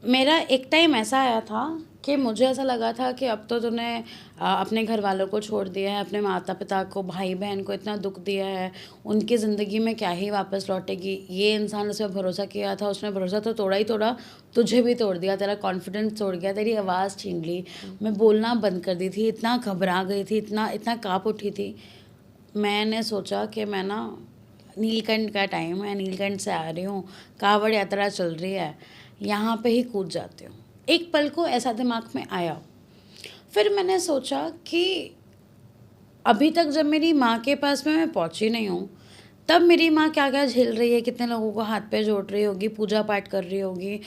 मेरा एक टाइम ऐसा आया था कि मुझे ऐसा लगा था कि अब तो तूने अपने घर वालों को छोड़ दिया है, अपने माता पिता को, भाई बहन को इतना दुख दिया है, उनकी ज़िंदगी में क्या ही वापस लौटेगी। ये इंसान उस पर भरोसा किया था, उसने भरोसा तो तोड़ा ही तोड़ा, तुझे भी तोड़ दिया, तेरा कॉन्फिडेंस तोड़ गया, तेरी आवाज़ छीन ली, मैं बोलना बंद कर दी थी, इतना घबरा गई थी, इतना काँप उठी थी। मैंने सोचा कि मैं ना, नीलकंठ का टाइम है, नीलकंठ से आ रही हूँ, कांवड़ यात्रा चल रही है, यहाँ पे ही कूद जाती हूँ। एक पल को ऐसा दिमाग में आया। फिर मैंने सोचा कि अभी तक जब मेरी माँ के पास में मैं पहुँची नहीं हूँ, तब मेरी माँ क्या क्या झेल रही है, कितने लोगों को हाथ पे जोड़ रही होगी, पूजा पाठ कर रही होगी,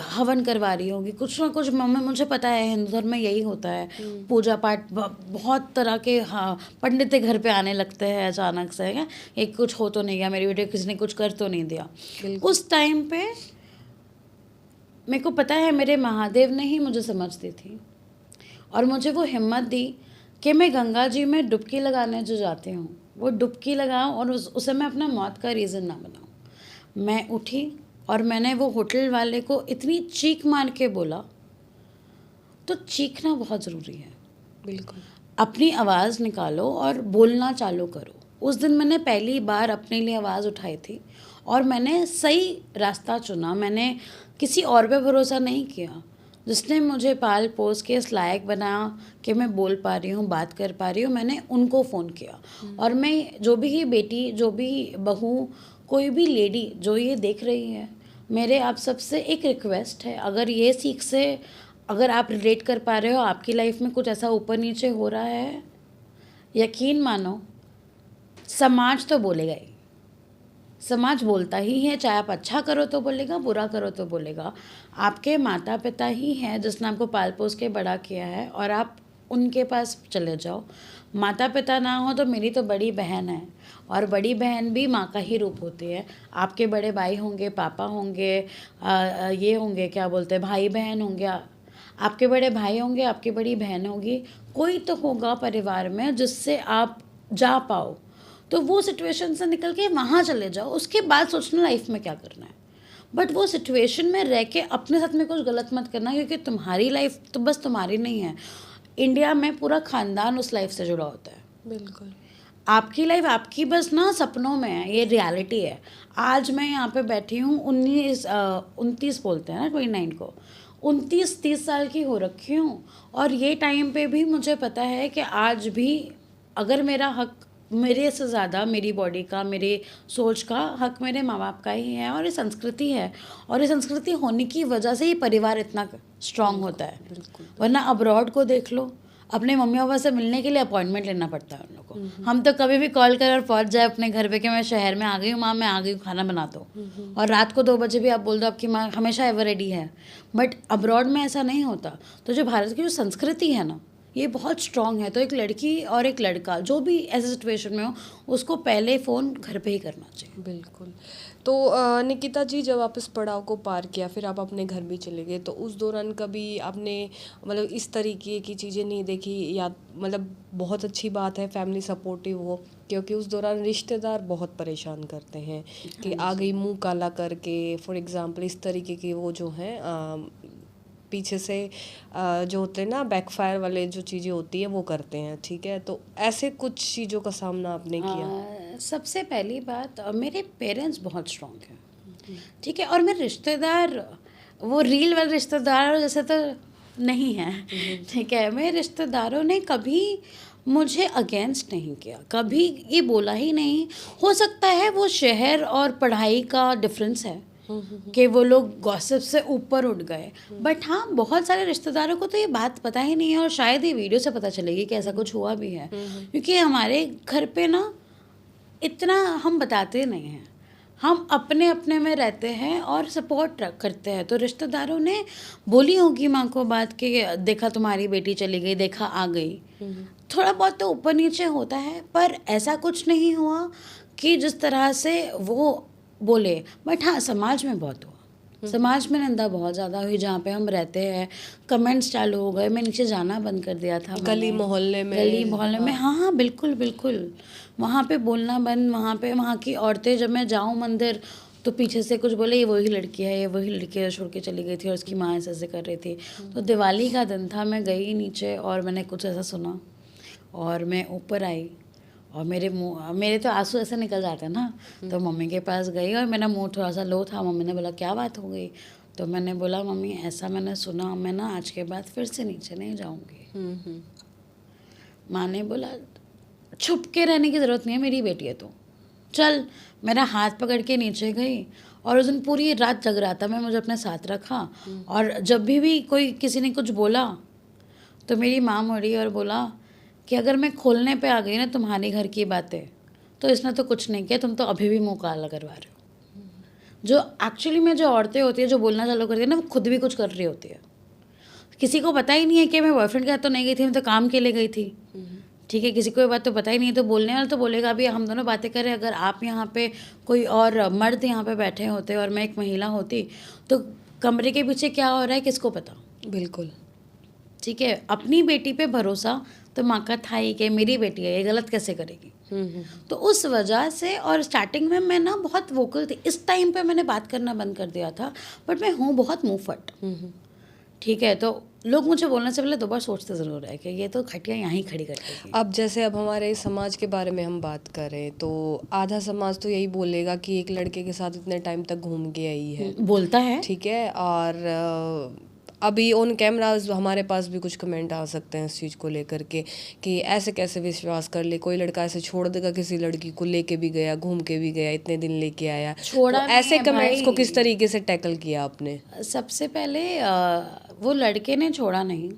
हवन करवा रही होगी, कुछ ना कुछ। मम्मी, मुझे पता है हिंदू धर्म में यही होता है, पूजा पाठ बहुत तरह के। हाँ, पंडित के घर पे आने लगते हैं अचानक से, क्या एक कुछ हो तो नहीं गया, मेरी बेटे किसी ने कुछ कर तो नहीं दिया। उस टाइम पे मेरे को पता है मेरे महादेव ने ही मुझे समझ दी थी और मुझे वो हिम्मत दी कि मैं गंगा जी में डुबकी लगाने जो जाती हूँ वो डुबकी लगाऊँ और उसे मैं अपना मौत का रीज़न ना बनाऊँ। मैं उठी और मैंने वो होटल वाले को इतनी चीख मार के बोला, तो चीखना बहुत ज़रूरी है। बिल्कुल। अपनी आवाज़ निकालो और बोलना चालू करो। उस दिन मैंने पहली बार अपने लिए आवाज़ उठाई थी और मैंने सही रास्ता चुना। मैंने किसी और पे भरोसा नहीं किया। जिसने मुझे पाल पोस के इस लायक बनाया कि मैं बोल पा रही हूँ, बात कर पा रही हूँ, मैंने उनको फ़ोन किया। और मैं जो भी ही बेटी, जो भी बहू, कोई भी लेडी जो ये देख रही है, मेरे आप सबसे एक रिक्वेस्ट है, अगर ये सीख से अगर आप रिलेट कर पा रहे हो, आपकी लाइफ में कुछ ऐसा ऊपर नीचे हो रहा है, यकीन मानो समाज तो बोलेगा ही। समाज बोलता ही है, चाहे आप अच्छा करो तो बोलेगा, बुरा करो तो बोलेगा। आपके माता पिता ही हैं जिसने आपको पाल पोस के बड़ा किया है और आप उनके पास चले जाओ। माता पिता ना हो तो मेरी तो बड़ी बहन है और बड़ी बहन भी माँ का ही रूप होती है। आपके बड़े भाई होंगे, पापा होंगे, ये होंगे क्या बोलते हैं, भाई बहन होंगे, आपके बड़े भाई होंगे, आपकी बड़ी बहन होगी, कोई तो होगा परिवार में जिससे आप जा पाओ। तो वो सिचुएशन से निकल के वहाँ चले जाओ, उसके बाद सोचना लाइफ में क्या करना है। बट वो सिचुएशन में रह के अपने साथ में कुछ गलत मत करना, क्योंकि तुम्हारी लाइफ तो बस तुम्हारी नहीं है, इंडिया में पूरा खानदान उस लाइफ से जुड़ा होता है। बिल्कुल। आपकी लाइफ आपकी बस ना सपनों में है, ये रियलिटी है। आज मैं यहाँ पे बैठी हूँ 29 बोलते हैं ना 29 को, 29-30 साल की हो रखी हूँ और ये टाइम पे भी मुझे पता है कि आज भी अगर मेरा हक, मेरे से ज़्यादा मेरी बॉडी का, मेरे सोच का हक मेरे माँ बाप का ही है और ये संस्कृति है। और ये संस्कृति होने की वजह से ही परिवार इतना स्ट्रांग होता है। बिल्कुल। वरना अब्रॉड को देख लो, अपने मम्मी पापा से मिलने के लिए अपॉइंटमेंट लेना पड़ता है उन लोगों को। हम तो कभी भी कॉल कर और पहुंच जाए अपने घर पे कि मैं शहर में आ गई हूँ, माँ मैं आ गई हूँ, खाना बना दो। और रात को 2 बजे भी आप बोल दो, आपकी माँ हमेशा एवर रेडी है। बट अब्रॉड में ऐसा नहीं होता। तो जो भारत की जो संस्कृति है ना, ये बहुत स्ट्रांग है। तो एक लड़की और एक लड़का जो भी ऐसे सिचुएशन में हो, उसको पहले फ़ोन घर पे ही करना चाहिए। बिल्कुल। तो निकिता जी, जब आप इस पड़ाव को पार किया, फिर आप अपने घर भी चले गए, तो उस दौरान कभी आपने मतलब इस तरीके की चीज़ें नहीं देखी? या मतलब बहुत अच्छी बात है फैमिली सपोर्टिव हो, क्योंकि उस दौरान रिश्तेदार बहुत परेशान करते हैं कि आ गई मुंह काला करके, फॉर एग्जांपल इस तरीके की वो जो हैं पीछे से जो होते हैं ना बैकफायर वाले जो चीज़ें होती है वो करते हैं, ठीक है? तो ऐसे कुछ चीज़ों का सामना आपने किया? सबसे पहली बात, मेरे पेरेंट्स बहुत स्ट्रांग हैं, ठीक है। और मेरे रिश्तेदार वो रील वाले रिश्तेदार जैसे तो नहीं है, ठीक है। मेरे रिश्तेदारों ने कभी मुझे अगेंस्ट नहीं किया, कभी ये बोला ही नहीं। हो सकता है वो शहर और पढ़ाई का डिफरेंस है कि वो लोग गॉसिप से ऊपर उठ गए। बट हाँ, बहुत सारे रिश्तेदारों को तो ये बात पता ही नहीं है और शायद ये वीडियो से पता चलेगी कि ऐसा कुछ हुआ भी है। क्योंकि हमारे घर पे ना इतना हम बताते नहीं हैं, हम अपने अपने में रहते हैं और सपोर्ट करते हैं। तो रिश्तेदारों ने बोली होगी माँ को बात कि देखा तुम्हारी बेटी चली गई, देखा आ गई। थोड़ा बहुत तो ऊपर नीचे होता है, पर ऐसा कुछ नहीं हुआ कि जिस तरह से वो बोले। बट हाँ, समाज में बहुत हुआ, समाज में निंदा बहुत ज़्यादा हुई। जहाँ पे हम रहते हैं कमेंट्स चालू हो गए, मैं नीचे जाना बंद कर दिया था। गली मोहल्ले में हाँ हाँ, बिल्कुल बिल्कुल, वहाँ पे बोलना बंद। वहाँ पे वहाँ की औरतें, जब मैं जाऊँ मंदिर तो पीछे से कुछ बोले, ये वही लड़की है, ये वही लड़की है, छोड़ के चली गई थी और उसकी माँ ऐसे कर रही थी। तो दिवाली का दिन था, मैं गई नीचे और मैंने कुछ ऐसा सुना और मैं ऊपर आई और मेरे तो आंसू ऐसे निकल जाते हैं ना। तो मम्मी के पास गई और मेरा मुंह थोड़ा सा लो था। मम्मी ने बोला क्या बात हो गई? तो मैंने बोला मम्मी ऐसा मैंने सुना, मैं ना आज के बाद फिर से नीचे नहीं जाऊंगी। माँ ने बोला छुप के रहने की ज़रूरत नहीं है, मेरी बेटी है तो चल। मेरा हाथ पकड़ के नीचे गई और उस दिन पूरी रात जग रहा था मैं, मुझे अपने साथ रखा। और जब भी कोई किसी ने कुछ बोला तो मेरी माँ मुड़ी और बोला कि अगर मैं खोलने पे आ गई ना तुम्हारे घर की बातें, तो इसने तो कुछ नहीं किया, तुम तो अभी भी मुँह काला करवा रहे हो। जो एक्चुअली में जो औरतें होती है जो बोलना चालू करती है ना, वो खुद भी कुछ कर रही होती है। किसी को पता ही नहीं है कि मैं बॉयफ्रेंड के साथ तो नहीं गई थी, मैं तो काम के लिए गई थी, ठीक है। किसी को ये बात तो पता ही नहीं है, तो बोलने वाला तो बोलेगा अभी हम दोनों बातें करें। अगर आप यहाँ पे कोई और मर्द यहाँ पे बैठे होते और मैं एक महिला होती तो कमरे के पीछे क्या हो रहा है किसको पता। बिल्कुल। ठीक है, अपनी बेटी पे भरोसा तो माँ का था ही कि मेरी बेटी है, ये गलत कैसे करेगी। तो उस वजह से, और स्टार्टिंग में मैं ना बहुत वोकल थी, इस टाइम पे मैंने बात करना बंद कर दिया था, बट मैं हूँ बहुत मुँह फट। ठीक है, तो लोग मुझे बोलने से पहले 2 बार सोचते ज़रूर है कि ये तो खटिया यहाँ खड़ी कर देगी। अब जैसे अब हमारे समाज के बारे में हम बात करें तो आधा समाज तो यही बोलेगा कि एक लड़के के साथ इतने टाइम तक घूम के आई है, बोलता है। ठीक है। और अभी ऑन कैमराज हमारे पास भी कुछ कमेंट आ सकते हैं इस चीज़ को लेकर के कि ऐसे कैसे विश्वास कर ले, कोई लड़का ऐसे छोड़ देगा किसी लड़की को, लेके भी गया, घूम के भी गया, इतने दिन लेके आया। छोड़ा तो नहीं ऐसे है कमेंट्स को भाई। किस तरीके से टैकल किया आपने? सबसे पहले वो लड़के ने छोड़ा नहीं।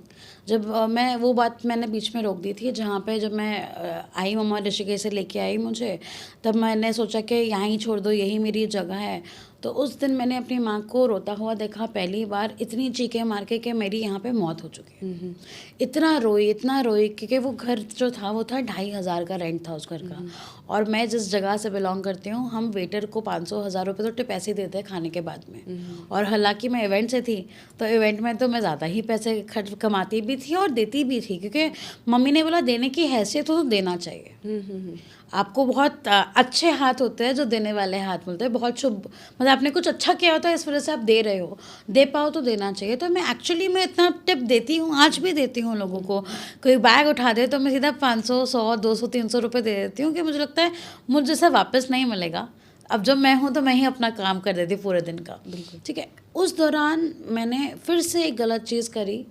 जब मैं वो बात मैंने बीच में रोक दी थी, जहाँ पे जब मैं आई, मम्मा ऋषिकेश से लेके आई मुझे, तब मैंने सोचा कि यहाँ ही छोड़ दो, यही मेरी जगह है। तो उस दिन मैंने अपनी माँ को रोता हुआ देखा पहली बार, इतनी चीखें मार के कि मेरी यहाँ पे मौत हो चुकी है। इतना रोई क्योंकि वो घर जो था वो था 2,500 का रेंट था उस घर का। और मैं जिस जगह से बिलोंग करती हूँ, हम वेटर को 500-1,000 रुपये तो टिप ऐसे ही देते हैं खाने के बाद में। और हालांकि मैं इवेंट से थी, तो इवेंट में तो मैं ज़्यादा ही पैसे खर्च कमाती भी थी और देती भी थी, क्योंकि मम्मी ने बोला देने की हैसियत हो तो देना चाहिए। आपको बहुत अच्छे हाथ होते हैं जो देने वाले हाथ मिलते हैं, बहुत शुभ, मतलब आपने कुछ अच्छा किया होता है इस वजह से आप दे रहे हो, दे पाओ तो देना चाहिए। तो मैं एक्चुअली मैं इतना टिप देती हूँ, आज भी देती हूँ लोगों को। कोई बैग उठा दे तो मैं सीधा 500, 100, 200, 300 रुपये दे देती हूँ कि मुझे लगता है मुझ जैसा वापस नहीं मिलेगा। अब जब मैं हूँ तो मैं ही अपना काम कर देती पूरे दिन का। ठीक है, उस दौरान मैंने फिर से एक गलत चीज़ करी।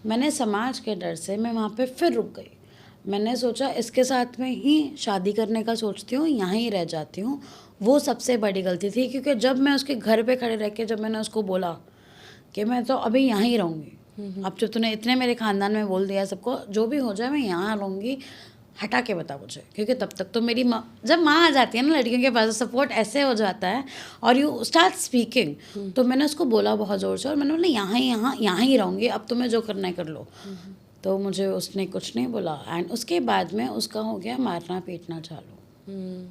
मैंने समाज के डर से मैं वहाँ पे फिर रुक गई। मैंने सोचा इसके साथ में ही शादी करने का सोचती हूँ, यहाँ ही रह जाती हूँ। वो सबसे बड़ी गलती थी, क्योंकि जब मैं उसके घर पे खड़े रह के जब मैंने उसको बोला कि मैं तो अभी यहाँ ही रहूँगी, अब जब तूने इतने मेरे ख़ानदान में बोल दिया सबको, जो भी हो जाए मैं यहाँ रहूँगी, हटा के बता मुझे। क्योंकि तब तक तो मेरी माँ, जब माँ आ जाती है ना लड़कियों के पास, सपोर्ट ऐसे हो जाता है और यू स्टार्ट स्पीकिंग। तो मैंने उसको बोला बहुत ज़ोर से, और मैंने बोला यहाँ ही रहूँगी, अब तुम्हें जो करना है कर लो। तो मुझे उसने कुछ नहीं बोला, एंड उसके बाद में उसका हो गया मारना पीटना चालू।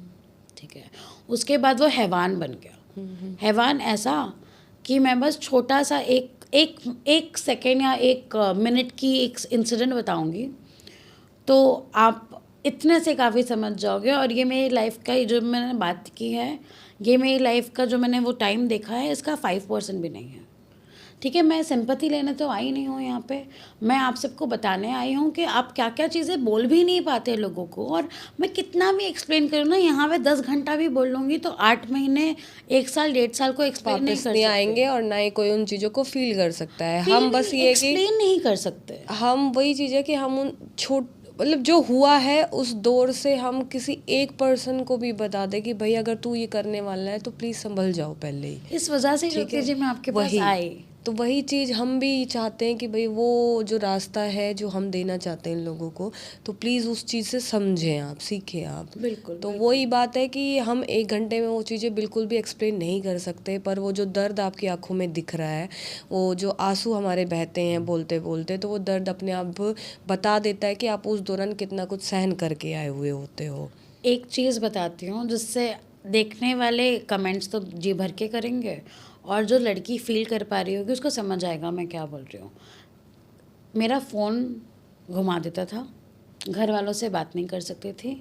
ठीक है, उसके बाद वो हैवान बन गया। हैवान ऐसा कि मैं बस छोटा सा एक सेकेंड या 1 मिनट की एक इंसिडेंट बताऊंगी तो आप इतने से काफ़ी समझ जाओगे। और ये मेरी लाइफ का, जो मैंने बात की है, ये मेरी लाइफ का जो मैंने वो टाइम देखा है, इसका 5% भी नहीं है। ठीक है, मैं सिंपैथी लेने तो आई नहीं हूँ यहाँ पे, मैं आप सबको बताने आई हूँ कि आप क्या क्या चीज़ें बोल भी नहीं पाते लोगों को। और मैं कितना भी एक्सप्लेन करूँ ना, यहाँ पे 10 घंटा भी बोल लूँगी तो 8 महीने, 1 साल, 1.5 साल को एक्सप्लेन नहीं कर सकते। आएंगे और ना ही कोई उन चीज़ों को फील कर सकता है। हम बस ये एक्सप्लेन नहीं कर सकते। हम वही चीज़ है कि हम उन मतलब जो हुआ है उस दौर से हम किसी एक पर्सन को भी बता दे कि भाई अगर तू ये करने वाला है तो प्लीज़ संभल जाओ पहले ही। इस वजह से जो जी मैं आपके पास आई, तो वही चीज़ हम भी चाहते हैं कि भाई वो जो रास्ता है जो हम देना चाहते हैं इन लोगों को, तो प्लीज़ उस चीज़ से समझें आप, सीखें आप। बिल्कुल। तो वही बात है कि हम 1 घंटे में वो चीज़ें बिल्कुल भी एक्सप्लेन नहीं कर सकते, पर वो जो दर्द आपकी आंखों में दिख रहा है, वो जो आंसू हमारे बहते हैं बोलते बोलते, तो वो दर्द अपने आप बता देता है कि आप उस दौरान कितना कुछ सहन करके आए हुए होते हो। एक चीज़ बताती हूँ जिससे देखने वाले कमेंट्स तो जी भर के करेंगे, और जो लड़की फील कर पा रही होगी उसको समझ आएगा मैं क्या बोल रही हूँ। मेरा फ़ोन घुमा देता था, घर वालों से बात नहीं कर सकती थी,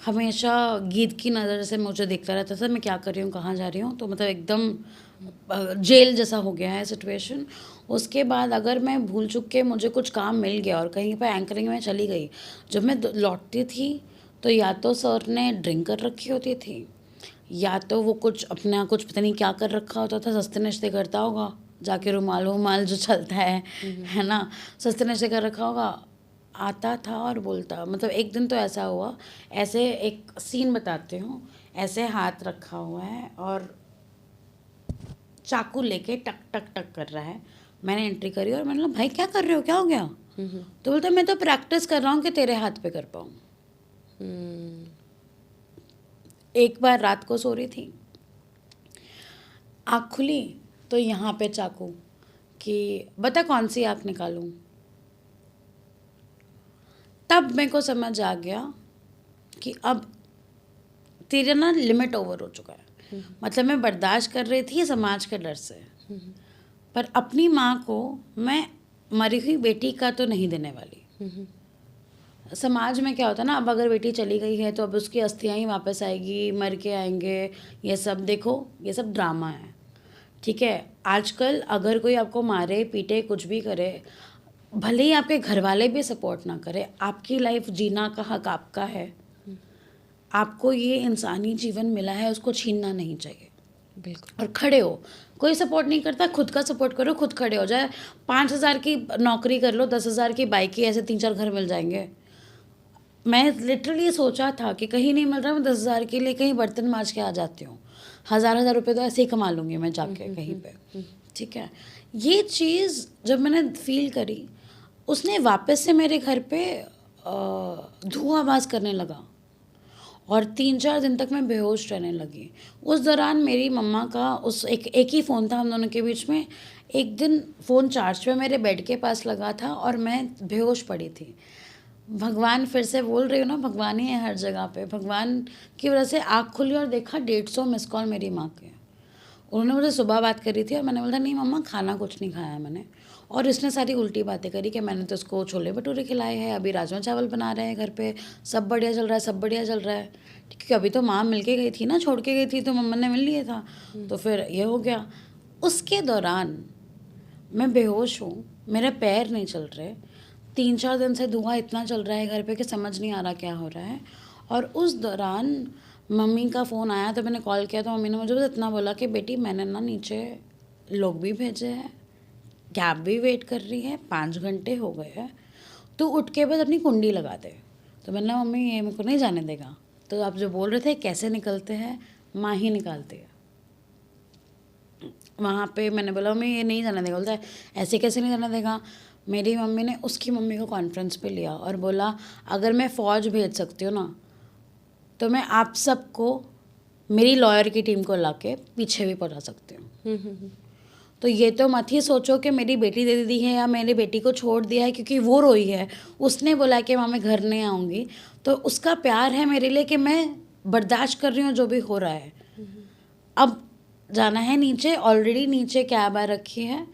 हमेशा गीद की नज़र से मुझे देखता रहता था मैं क्या कर रही हूँ, कहाँ जा रही हूँ। तो मतलब एकदम जेल जैसा हो गया है सिचुएशन। उसके बाद अगर मैं भूल चुक के मुझे कुछ काम मिल गया और कहीं पर एंकरिंग में चली गई, जब मैं लौटती थी तो या तो सर ने ड्रिंक कर रखी होती थी, या तो वो कुछ अपना कुछ पता नहीं क्या कर रखा होता था, सस्ते नश्ते करता होगा, जाके रुमाल जो चलता है ना, सस्ते नश्ते कर रखा होगा, आता था और बोलता। मतलब एक दिन तो ऐसा हुआ, ऐसे एक सीन बताती हूँ, ऐसे हाथ रखा हुआ है और चाकू लेके टक टक टक कर रहा है। मैंने एंट्री करी और मैंने बोला भाई क्या कर रहे हो, क्या हो गया? तो बोलता मैं तो प्रैक्टिस कर रहा हूँ कि तेरे हाथ पे कर पाऊँ। एक बार रात को सो रही थी, आँख खुली तो यहाँ पे चाकू, कि बता कौन सी आँख निकालूं। तब मेरे को समझ आ गया कि अब तेरा ना लिमिट ओवर हो चुका है। मतलब मैं बर्दाश्त कर रही थी समाज के डर से, पर अपनी माँ को मैं मरी हुई बेटी का तो नहीं देने वाली। समाज में क्या होता है ना, अब अगर बेटी चली गई है तो अब उसकी अस्थियां ही वापस आएगी, मर के आएंगे, ये सब देखो, ये सब ड्रामा है। ठीक है, आजकल अगर कोई आपको मारे पीटे कुछ भी करे, भले ही आपके घर वाले भी सपोर्ट ना करे, आपकी लाइफ जीना का हक आपका है। आपको ये इंसानी जीवन मिला है, उसको छीनना नहीं चाहिए। बिल्कुल। और खड़े हो, कोई सपोर्ट नहीं करता, खुद का सपोर्ट करो, खुद खड़े हो जाए। 5,000 की नौकरी कर लो, 10,000 की बाइक की, ऐसे 3-4 घर मिल जाएंगे। मैं लिटरली सोचा था कि कहीं नहीं मिल रहा, मैं 10,000 के लिए कहीं बर्तन मांज के आ जाती हूँ। 1,000 रुपये तो ऐसे ही कमा लूँगी मैं जाके कहीं पे। ठीक है, ये चीज़ जब मैंने फील करी, उसने वापस से मेरे घर पे धुआंबाज करने लगा और 3-4 दिन तक मैं बेहोश रहने लगी। उस दौरान मेरी मम्मा का उस एक ही फ़ोन था हम दोनों के बीच में। एक दिन फ़ोन चार्ज पे मेरे बेड के पास लगा था और मैं बेहोश पड़ी थी। भगवान, फिर से बोल रही हूँ ना, भगवान ही है हर जगह पे। भगवान की वजह से आँख खुली और देखा 150 मिस कॉल मेरी माँ के। उन्होंने मुझे सुबह बात करी थी और मैंने बोला नहीं मम्मा, खाना कुछ नहीं खाया मैंने। और इसने सारी उल्टी बातें करी कि मैंने तो इसको छोले भटूरे खिलाए हैं, अभी राजमा चावल बना रहे हैं घर पे, सब बढ़िया चल रहा है, सब बढ़िया चल रहा है। क्योंकि अभी तो माँ मिल के गई थी ना, छोड़ के गई थी तो मम्मा ने मिल लिया था, तो फिर ये हो गया। उसके दौरान मैं बेहोश हूँ, मेरे पैर नहीं चल रहे, 3-4 दिन से धुआं इतना चल रहा है घर पे कि समझ नहीं आ रहा क्या हो रहा है। और उस दौरान मम्मी का फ़ोन आया तो मैंने कॉल किया, तो मम्मी ने मुझे बस इतना बोला कि बेटी मैंने ना नीचे लोग भी भेजे हैं, कैब भी वेट कर रही है, 5 घंटे हो गए हैं, तो उठ के बस अपनी कुंडी लगा दे। तो मैंने मम्मी ये मेरे को नहीं जाने देगा। तो आप जो बोल रहे थे कैसे निकलते हैं, माँ ही निकालती है। वहाँ पे मैंने बोला मम्मी ये नहीं जाने देगा। बोलता है ऐसे कैसे नहीं जाने देगा। मेरी मम्मी ने उसकी मम्मी को कॉन्फ्रेंस पे लिया और बोला अगर मैं फ़ौज भेज सकती हूँ ना, तो मैं आप सबको मेरी लॉयर की टीम को लाके पीछे भी पहुँचा सकती हूँ। तो ये तो मत ही सोचो कि मेरी बेटी दे दी है या मेरी बेटी को छोड़ दिया है क्योंकि वो रोई है, उसने बोला कि माँ मैं घर नहीं आऊँगी, तो उसका प्यार है मेरे लिए कि मैं बर्दाश्त कर रही हूँ जो भी हो रहा है। अब जाना है नीचे, ऑलरेडी नीचे कैब आ रखी है,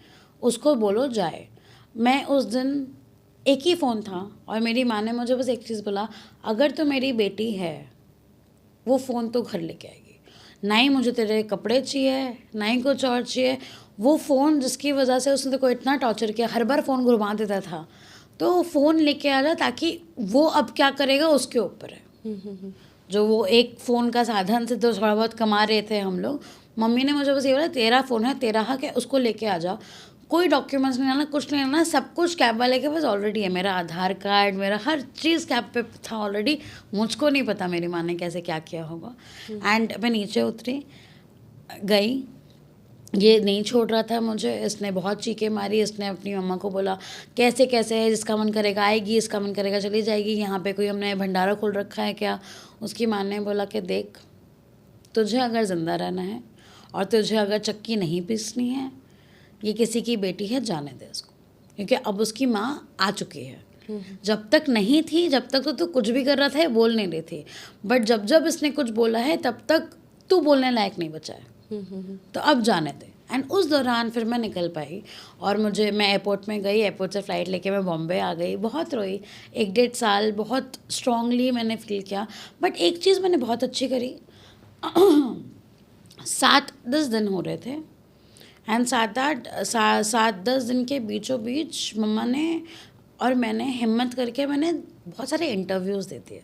उसको बोलो जाए। मैं उस दिन, एक ही फ़ोन था और मेरी माँ ने मुझे बस एक चीज़ बोला, अगर तो मेरी बेटी है वो फ़ोन तो घर लेके आएगी, ना ही मुझे तेरे कपड़े चाहिए ना ही कुछ और चाहिए। वो फ़ोन जिसकी वजह से उसने को इतना टॉर्चर किया, हर बार फ़ोन घुमा देता था, तो फ़ोन लेके आ जा, ताकि वो अब क्या करेगा उसके ऊपर है। जो वो एक फ़ोन का साधन से तो थोड़ा बहुत कमा रहे थे हम लोग। मम्मी ने मुझे बस ये बोला तेरा फ़ोन है, तेरा हक है, उसको लेके आ जाओ, कोई डॉक्यूमेंट्स नहीं लाना, कुछ नहीं लाना, सब कुछ कैब वाले के पास ऑलरेडी है। मेरा आधार कार्ड, मेरा हर चीज़ कैब पे था ऑलरेडी। मुझको नहीं पता मेरी माँ ने कैसे क्या किया होगा। एंड मैं नीचे उतरी, गई, ये नहीं छोड़ रहा था मुझे, इसने बहुत चीखें मारी। इसने अपनी मम्मा को बोला कैसे कैसे है, जिसका मन करेगा आएगी, इसका मन करेगा चली जाएगी, यहाँ पे कोई हमने भंडारा खोल रखा है क्या। उसकी माँ ने बोला कि देख, तुझे अगर ज़िंदा रहना है और तुझे अगर चक्की नहीं पीसनी है, ये किसी की बेटी है, जाने दे इसको, क्योंकि अब उसकी माँ आ चुकी है। जब तक नहीं थी, जब तक तो तू कुछ भी कर रहा था, ये बोल नहीं रही थी, बट जब जब इसने कुछ बोला है तब तक तू बोलने लायक नहीं बचा है, तो अब जाने दे। एंड उस दौरान फिर मैं निकल पाई और मैं एयरपोर्ट में गई, एयरपोर्ट से फ़्लाइट लेके मैं बॉम्बे आ गई। बहुत रोई, 1-1.5 साल बहुत स्ट्रांगली मैंने फील किया। बट एक चीज़ मैंने बहुत अच्छी करी, 7-10 दिन हो रहे थे एंड 7-10 दिन के बीचों बीच मम्मा ने और मैंने हिम्मत करके मैंने बहुत सारे इंटरव्यूज़ दे दिए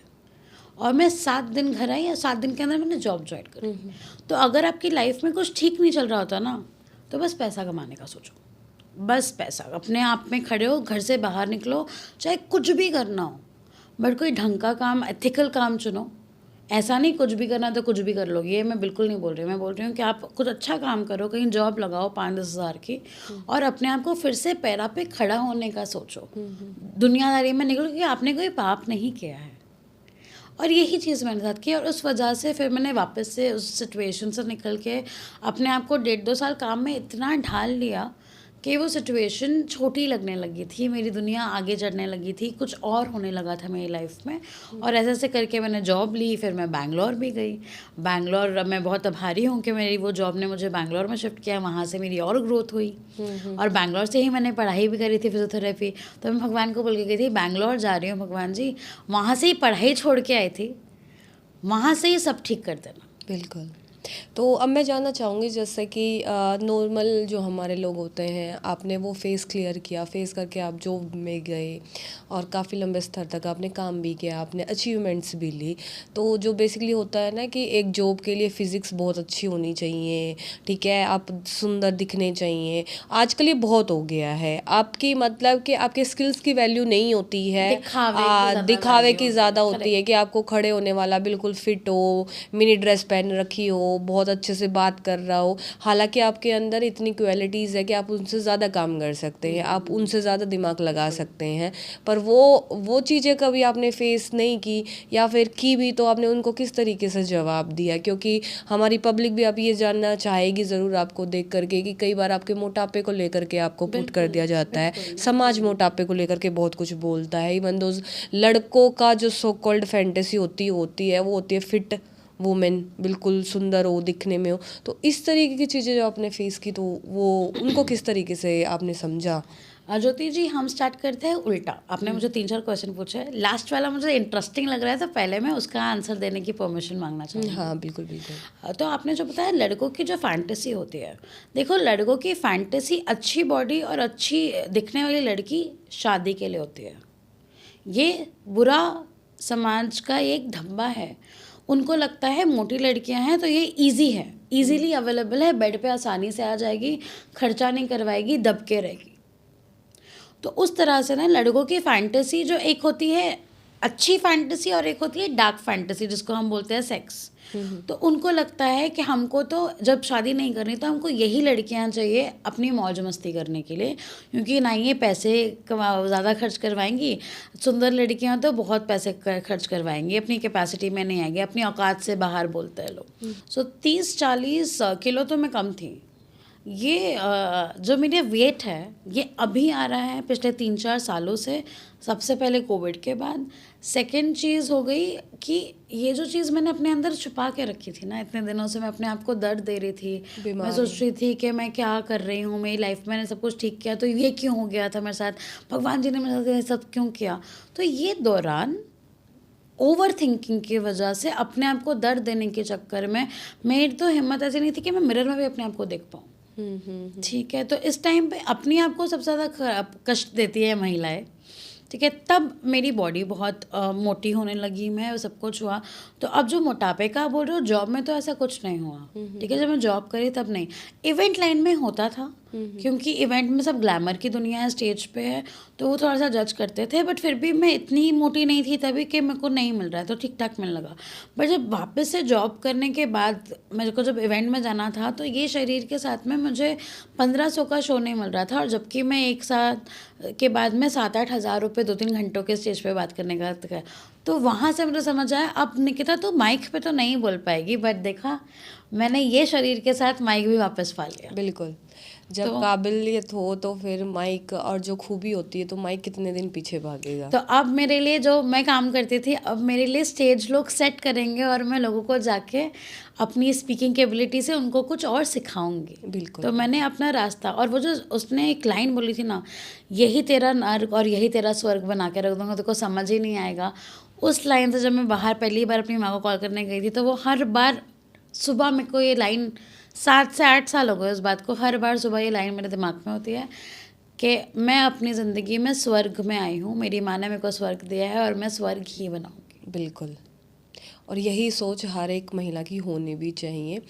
और मैं 7 दिन घर आई और 7 दिन के अंदर मैंने जॉब ज्वाइन करी। तो अगर आपकी लाइफ में कुछ ठीक नहीं चल रहा होता ना, तो बस पैसा कमाने का सोचो, बस पैसा, अपने आप में खड़े हो, घर से बाहर निकलो, चाहे कुछ भी करना हो, बट कोई ढंग का काम, एथिकल काम चुनो। ऐसा नहीं कुछ भी करना तो कुछ भी कर लोगे, ये मैं बिल्कुल नहीं बोल रही हूँ। मैं बोल रही हूँ कि आप कुछ अच्छा काम करो, कहीं जॉब लगाओ 5-10 हज़ार की, और अपने आप को फिर से पैरों पे खड़ा होने का सोचो, दुनियादारी में निकलो, क्योंकि आपने कोई पाप नहीं किया है। और यही चीज़ मेरे साथ की, और उस वजह से फिर मैंने वापस से उस सिचुएशन से निकल के अपने आप को 1.5-2 साल काम में इतना ढाल लिया कि वो सिचुएशन छोटी लगने लगी थी, मेरी दुनिया आगे चढ़ने लगी थी, कुछ और होने लगा था मेरी लाइफ में। और ऐसे ऐसे करके मैंने जॉब ली, फिर मैं बैंगलोर भी गई। बैंगलोर मैं बहुत आभारी हूँ कि मेरी वो जॉब ने मुझे बैंगलोर में शिफ्ट किया, वहाँ से मेरी और ग्रोथ हुई। और बैंगलोर से ही मैंने पढ़ाई भी करी थी फिजियोथेरेपी। तो मैं भगवान को बोल के गई थी, बैंगलोर जा रही हूँ भगवान जी, वहाँ से ही पढ़ाई छोड़ के आई थी, वहाँ से ही सब ठीक कर देना। बिल्कुल। तो अब मैं जानना चाहूँगी, जैसे कि नॉर्मल जो हमारे लोग होते हैं, आपने वो फेस क्लियर किया, फेस करके आप जॉब में गए और काफ़ी लंबे स्तर तक आपने काम भी किया, आपने अचीवमेंट्स भी ली। तो जो बेसिकली होता है ना कि एक जॉब के लिए फ़िज़िक्स बहुत अच्छी होनी चाहिए, ठीक है, आप सुंदर दिखने चाहिए, आजकल ये बहुत हो गया है। आपकी मतलब कि आपके स्किल्स की वैल्यू नहीं होती है, दिखावे की ज़्यादा होती है कि आपको खड़े होने वाला बिल्कुल फिट हो, मिनी ड्रेस पहन रखी हो, बहुत अच्छे से बात कर रहा हो। हालांकि आपके अंदर इतनी क्वालिटीज़ है कि आप उनसे ज़्यादा काम कर सकते हैं, आप उनसे ज़्यादा दिमाग लगा सकते हैं, पर वो चीज़ें कभी आपने फेस नहीं की, या फिर की भी तो आपने उनको किस तरीके से जवाब दिया? क्योंकि हमारी पब्लिक भी अब ये जानना चाहेगी ज़रूर आपको देख करके कि कई बार आपके मोटापे को लेकर के आपको पुट कर दिया जाता है, समाज मोटापे को लेकर के बहुत कुछ बोलता है। इवन दो लड़कों का जो सो कॉल्ड फैंटेसी होती है वो होती है फिट वुमेन, बिल्कुल सुंदर हो, दिखने में हो। तो इस तरीके की चीज़ें जो आपने फेस की, तो वो उनको किस तरीके से आपने समझा? ज्योति जी, हम स्टार्ट करते हैं उल्टा। आपने मुझे 3-4 क्वेश्चन पूछे, लास्ट वाला मुझे इंटरेस्टिंग लग रहा है, तो पहले मैं उसका आंसर देने की परमिशन मांगना चाहूँगी। हाँ, बिल्कुल बिल्कुल। तो आपने जो बताया लड़कों की जो फैंटेसी होती है, देखो लड़कों की फैंटेसी अच्छी बॉडी और अच्छी दिखने वाली लड़की शादी के लिए होती है। ये बुरा समाज का एक धब्बा है। उनको लगता है मोटी लड़कियां हैं तो ये इजी है, इजीली अवेलेबल है, बेड पे आसानी से आ जाएगी, खर्चा नहीं करवाएगी, दब के रहेगी। तो उस तरह से ना लड़कों की फैंटेसी जो एक होती है अच्छी फैंटेसी और एक होती है डार्क फैंटेसी, जिसको हम बोलते हैं सेक्स। तो उनको लगता है कि हमको तो जब शादी नहीं करनी तो हमको यही लड़कियां चाहिए अपनी मौज मस्ती करने के लिए, क्योंकि ना ये पैसे ज़्यादा खर्च करवाएंगी, सुंदर लड़कियां तो बहुत पैसे खर्च करवाएंगी, अपनी कैपेसिटी में नहीं आएगी, अपनी औकात से बाहर बोलते हैं लोग। सो 30-40 किलो तो मैं कम थी। ये जो मेरा वेट है ये अभी आ रहा है पिछले 3-4 सालों से, सबसे पहले कोविड के बाद। सेकंड चीज़ हो गई कि ये जो चीज़ मैंने अपने अंदर छुपा के रखी थी ना, इतने दिनों से मैं अपने आप को दर्द दे रही थी, मैं सोच रही थी कि मैं क्या कर रही हूँ, मेरी लाइफ में मैंने सब कुछ ठीक किया तो ये क्यों हो गया था मेरे साथ, भगवान जी ने मेरे साथ ये सब क्यों किया। तो ये दौरान ओवर थिंकिंग की वजह से अपने आप को दर्द देने के चक्कर में मेरी तो हिम्मत ऐसी नहीं थी कि मैं मिरर में भी अपने आप को देख पाऊँ। ठीक है, तो इस टाइम पे अपने आप को सबसे ज़्यादा कष्ट देती है महिलाएं। ठीक है, तब मेरी बॉडी बहुत मोटी होने लगी, मैं सब कुछ हुआ। तो अब जो मोटापे का बोल रहे हो, जॉब में तो ऐसा कुछ नहीं हुआ। ठीक है, जब मैं जॉब करी तब नहीं, इवेंट लाइन में होता था, क्योंकि इवेंट में सब ग्लैमर की दुनिया है, स्टेज पे है, तो वो थोड़ा सा जज करते थे। बट फिर भी मैं इतनी मोटी नहीं थी तभी कि मेरे को नहीं मिल रहा है, तो ठीक ठाक मिलने लगा। बट जब वापस से जॉब करने के बाद मेरे को जब इवेंट में जाना था, तो ये शरीर के साथ में मुझे 1500 का शो नहीं मिल रहा था, और जबकि मैं एक साथ के बाद में 7-8 हज़ार रुपये 2-3 घंटों के स्टेज पे बात करने का। तो वहाँ से मुझे समझ आया, अब निकिता तो माइक पे तो नहीं बोल पाएगी, बट देखा मैंने ये शरीर के साथ माइक भी वापस पा लिया। बिल्कुल, जब काबिलियत हो तो फिर माइक, और जो खूबी होती है तो माइक कितने दिन पीछे भागेगा। तो अब मेरे लिए जो मैं काम करती थी, अब मेरे लिए स्टेज लोग सेट करेंगे और मैं लोगों को जाके अपनी स्पीकिंग की एबिलिटी से उनको कुछ और सिखाऊंगी। बिल्कुल। तो मैंने अपना रास्ता, और वो जो उसने एक लाइन बोली थी ना, यही तेरा नर्क और यही तेरा स्वर्ग बना के रख दूंगा, तो को समझ ही नहीं आएगा। उस लाइन से जब मैं बाहर पहली बार अपनी माँ को कॉल करने गई थी, तो वो हर बार सुबह मेरे को ये लाइन, 7 से 8 साल हो गए उस बात को, हर बार सुबह ये लाइन मेरे दिमाग में होती है कि मैं अपनी ज़िंदगी में स्वर्ग में आई हूँ, मेरी माँ ने मेरे को स्वर्ग दिया है और मैं स्वर्ग ही बनाऊँगी। बिल्कुल, और यही सोच हर एक महिला की होनी भी चाहिए।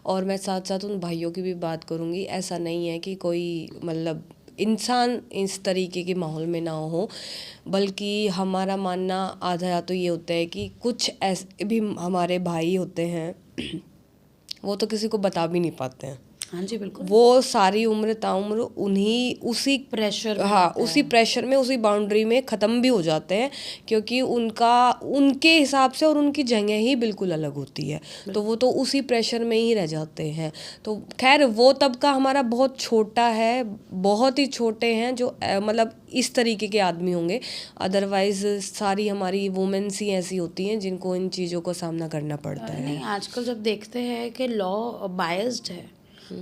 और मैं साथ साथ उन भाइयों की भी बात करूँगी, ऐसा नहीं है कि कोई मतलब इंसान इस तरीके के माहौल में ना हो, बल्कि हमारा मानना आधा तो ये होता है कि कुछ ऐसे भी हमारे भाई होते हैं वो तो किसी को बता भी नहीं पाते हैं। हाँ जी बिल्कुल। वो सारी उम्र ताउम्र उन्हीं उसी प्रेशर में हाँ होता है। उसी प्रेशर में उसी बाउंड्री में ख़त्म भी हो जाते हैं, क्योंकि उनका उनके हिसाब से और उनकी जगह ही बिल्कुल अलग होती है, तो वो तो उसी प्रेशर में ही रह जाते हैं। तो खैर वो तबका हमारा बहुत छोटा है, बहुत ही छोटे हैं जो मतलब इस तरीके के आदमी होंगे। अदरवाइज सारी हमारी वुमेन्स ही ऐसी होती हैं जिनको इन चीज़ों को सामना करना पड़ता है। नहीं, आजकल जब देखते हैं कि लॉ बायस्ड है,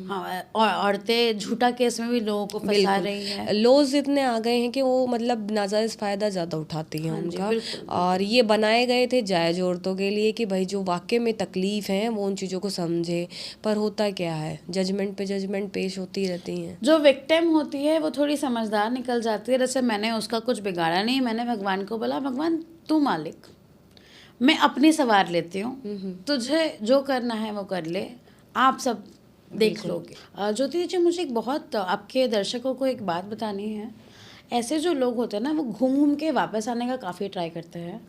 हाँ, और औरतें झूठा केस में भी लोगों को फंसा रही हैं। लॉज इतने आ गए हैं कि वो मतलब नाजायज़ फ़ायदा ज़्यादा उठाती हैं हाँ जी, उनका। बिल्कुल। और ये बनाए गए थे जायज़ औरतों के लिए कि भाई जो वाकई में तकलीफ़ हैं वो उन चीज़ों को समझे, पर होता क्या है, जजमेंट पे जजमेंट पेश होती रहती हैं। जो विक्टिम होती है वो थोड़ी समझदार निकल जाती है। जैसे मैंने उसका कुछ बिगाड़ा नहीं, मैंने भगवान को बोला, भगवान तू मालिक, मैं अपनी सवार लेती हूँ, तुझे जो करना है वो कर ले, आप सब देख लोगे। ज्योति जी, मुझे एक बहुत आपके दर्शकों को एक बात बतानी है। ऐसे जो लोग होते हैं ना, वो घूम घूम के वापस आने का काफ़ी ट्राई करते हैं।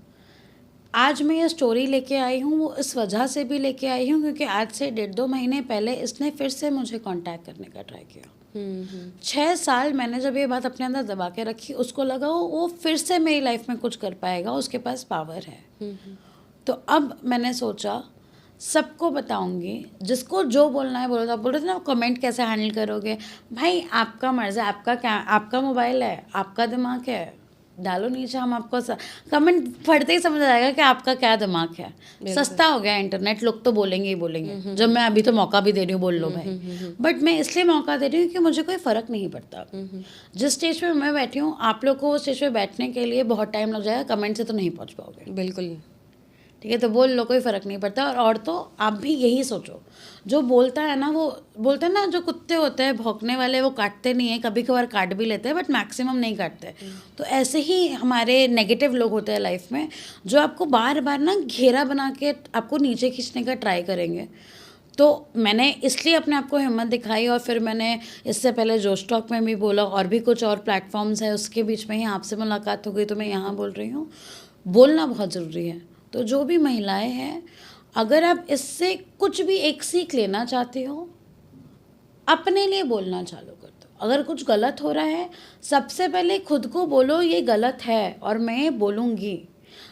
आज मैं ये स्टोरी लेके आई हूँ, वो इस वजह से भी लेके आई हूँ क्योंकि आज से 1.5-2 महीने पहले इसने फिर से मुझे कांटेक्ट करने का ट्राई किया। 6 साल मैंने जब ये बात अपने अंदर दबा के रखी, उसको लगा वो फिर से मेरी लाइफ में कुछ कर पाएगा, उसके पास पावर है। तो अब मैंने सोचा सबको बताऊंगी, जिसको जो बोलना है बोलो। आप बोल रहे थे ना कमेंट कैसे हैंडल करोगे, भाई आपका मर्जी है, आपका क्या, आपका मोबाइल है, आपका दिमाग है, डालो नीचे, हम आपको कमेंट पढ़ते ही समझ आ जाएगा कि आपका क्या दिमाग है। सस्ता हो गया इंटरनेट, लोग तो बोलेंगे ही बोलेंगे। जब मैं अभी तो मौका भी दे रही हूँ, बोल लो भाई, बट मैं इसलिए मौका दे रही हूँ कि मुझे कोई फ़र्क नहीं पड़ता। जिस स्टेज पे मैं बैठी हूँ, आप लोग को उस स्टेज पे बैठने के लिए बहुत टाइम लग जाएगा, कमेंट से तो नहीं पहुँच पाओगे। बिल्कुल ठीक है, तो बोल लो, कोई फ़र्क नहीं पड़ता। और तो आप भी यही सोचो, जो बोलता है ना, वो बोलते हैं ना, जो कुत्ते होते हैं भौंकने वाले, वो काटते नहीं हैं, कभी कभार काट भी लेते हैं बट मैक्सिमम नहीं काटते। तो ऐसे ही हमारे नेगेटिव लोग होते हैं लाइफ में, जो आपको बार बार ना घेरा बना के आपको नीचे खींचने का ट्राई करेंगे। तो मैंने इसलिए अपने आप को हिम्मत दिखाई, और फिर मैंने इससे पहले जोश टॉक में भी बोला, और भी कुछ और प्लेटफॉर्म्स है, उसके बीच में ही आपसे मुलाकात हो गई तो मैं यहाँ बोल रही हूँ। बोलना बहुत ज़रूरी है। तो जो भी महिलाएं हैं, अगर आप इससे कुछ भी एक सीख लेना चाहते हो, अपने लिए बोलना चालू कर दो। अगर कुछ गलत हो रहा है, सबसे पहले खुद को बोलो ये गलत है और मैं ये बोलूँगी।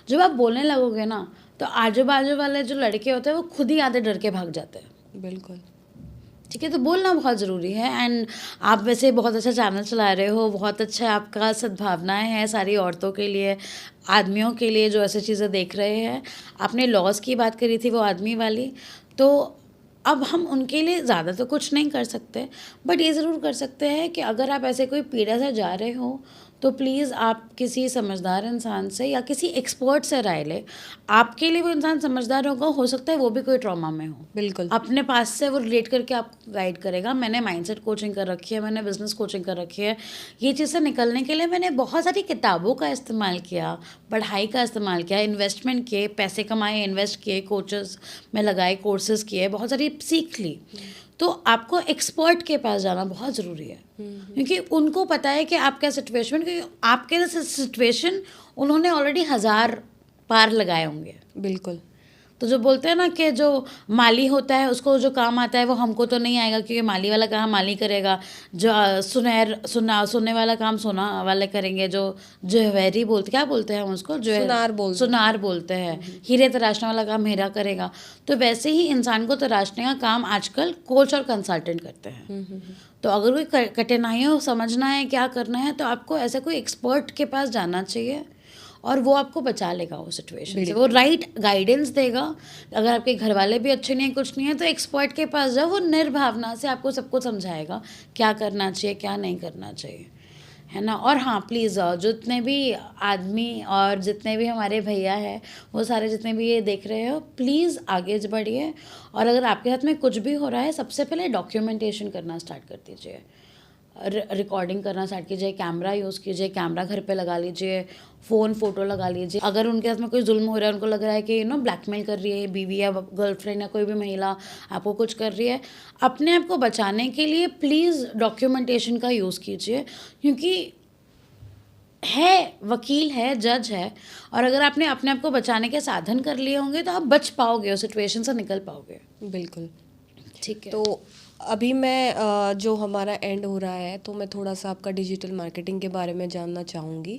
जब आप बोलने लगोगे ना, तो आजू बाजू वाले जो लड़के होते हैं वो खुद ही आधे डर के भाग जाते हैं। बिल्कुल ठीक है, तो बोलना बहुत ज़रूरी है। एंड आप वैसे बहुत अच्छा चैनल चला रहे हो, बहुत अच्छा आपका सद्भावनाएं हैं सारी औरतों के लिए, आदमियों के लिए जो ऐसी चीज़ें देख रहे हैं। आपने लॉज की बात करी थी, वो आदमी वाली, तो अब हम उनके लिए ज़्यादा तो कुछ नहीं कर सकते, बट ये ज़रूर कर सकते हैं कि अगर आप ऐसे कोई पीड़ा से जा रहे हो, तो प्लीज़ आप किसी समझदार इंसान से या किसी एक्सपर्ट से राय लें। आपके लिए वो इंसान समझदार होगा, हो सकता है वो भी कोई ट्रॉमा में हो, बिल्कुल अपने पास से वो रिलेट करके आपको गाइड करेगा। मैंने माइंडसेट कोचिंग कर रखी है, मैंने बिजनेस कोचिंग कर रखी है। ये चीज़ से निकलने के लिए मैंने बहुत सारी किताबों का इस्तेमाल किया, पढ़ाई का इस्तेमाल किया, इन्वेस्टमेंट किए, पैसे कमाए, इन्वेस्ट किए, कोचेस में लगाए, कोर्सेज किए, बहुत सारी सीख ली। तो आपको एक्सपर्ट के पास जाना बहुत ज़रूरी है, क्योंकि उनको पता है कि आप क्या सिचुएशन, क्योंकि आपके सिचुएशन उन्होंने ऑलरेडी 1000 पार लगाए होंगे। बिल्कुल तो जो बोलते हैं ना कि जो माली होता है उसको जो काम आता है वो हमको तो नहीं आएगा, क्योंकि माली वाला काम माली करेगा, जो सुनने वाला काम सोना वाले करेंगे, जो जवेरी बोलते, क्या बोलते हैं हम उसको, जो सुनार बोलते हैं, हीरे तराशने वाला काम हीरा करेगा। तो वैसे ही इंसान को तराशने का काम आजकल कोच और कंसल्टेंट करते हैं। तो अगर कोई कठिनाइयों समझना है, क्या करना है, तो आपको ऐसा कोई एक्सपर्ट के पास जाना चाहिए, और वो आपको बचा लेगा वो सिचुएशन से, वो राइट गाइडेंस देगा। अगर आपके घर वाले भी अच्छे नहीं, कुछ नहीं है, तो एक्सपर्ट के पास जाओ, वो निर्भावना से आपको सब कुछ समझाएगा क्या करना चाहिए, क्या नहीं करना चाहिए, है ना। और हाँ, प्लीज़ जितने भी आदमी और जितने भी हमारे भैया हैं, वो सारे जितने भी ये देख रहे हो, प्लीज़ आगे बढ़िए। और अगर आपके हाथ में कुछ भी हो रहा है, सबसे पहले डॉक्यूमेंटेशन करना स्टार्ट कर दीजिए, रिकॉर्डिंग करना स्टार्ट कीजिए, कैमरा यूज़ कीजिए, कैमरा घर पे लगा लीजिए, फ़ोन फोटो लगा लीजिए। अगर उनके हाथ में कोई जुल्म हो रहा है, उनको लग रहा है कि ब्लैकमेल कर रही है बीवी या गर्लफ्रेंड या कोई भी महिला आपको कुछ कर रही है, अपने आप को बचाने के लिए प्लीज़ डॉक्यूमेंटेशन का यूज़ कीजिए, क्योंकि है वकील है, जज है, और अगर आपने अपने आप को बचाने के साधन कर लिए होंगे तो आप बच पाओगे, उस सिचुएशन से निकल पाओगे। बिल्कुल ठीक है। तो अभी मैं जो हमारा एंड हो रहा है तो मैं थोड़ा सा आपका डिजिटल मार्केटिंग के बारे में जानना चाहूँगी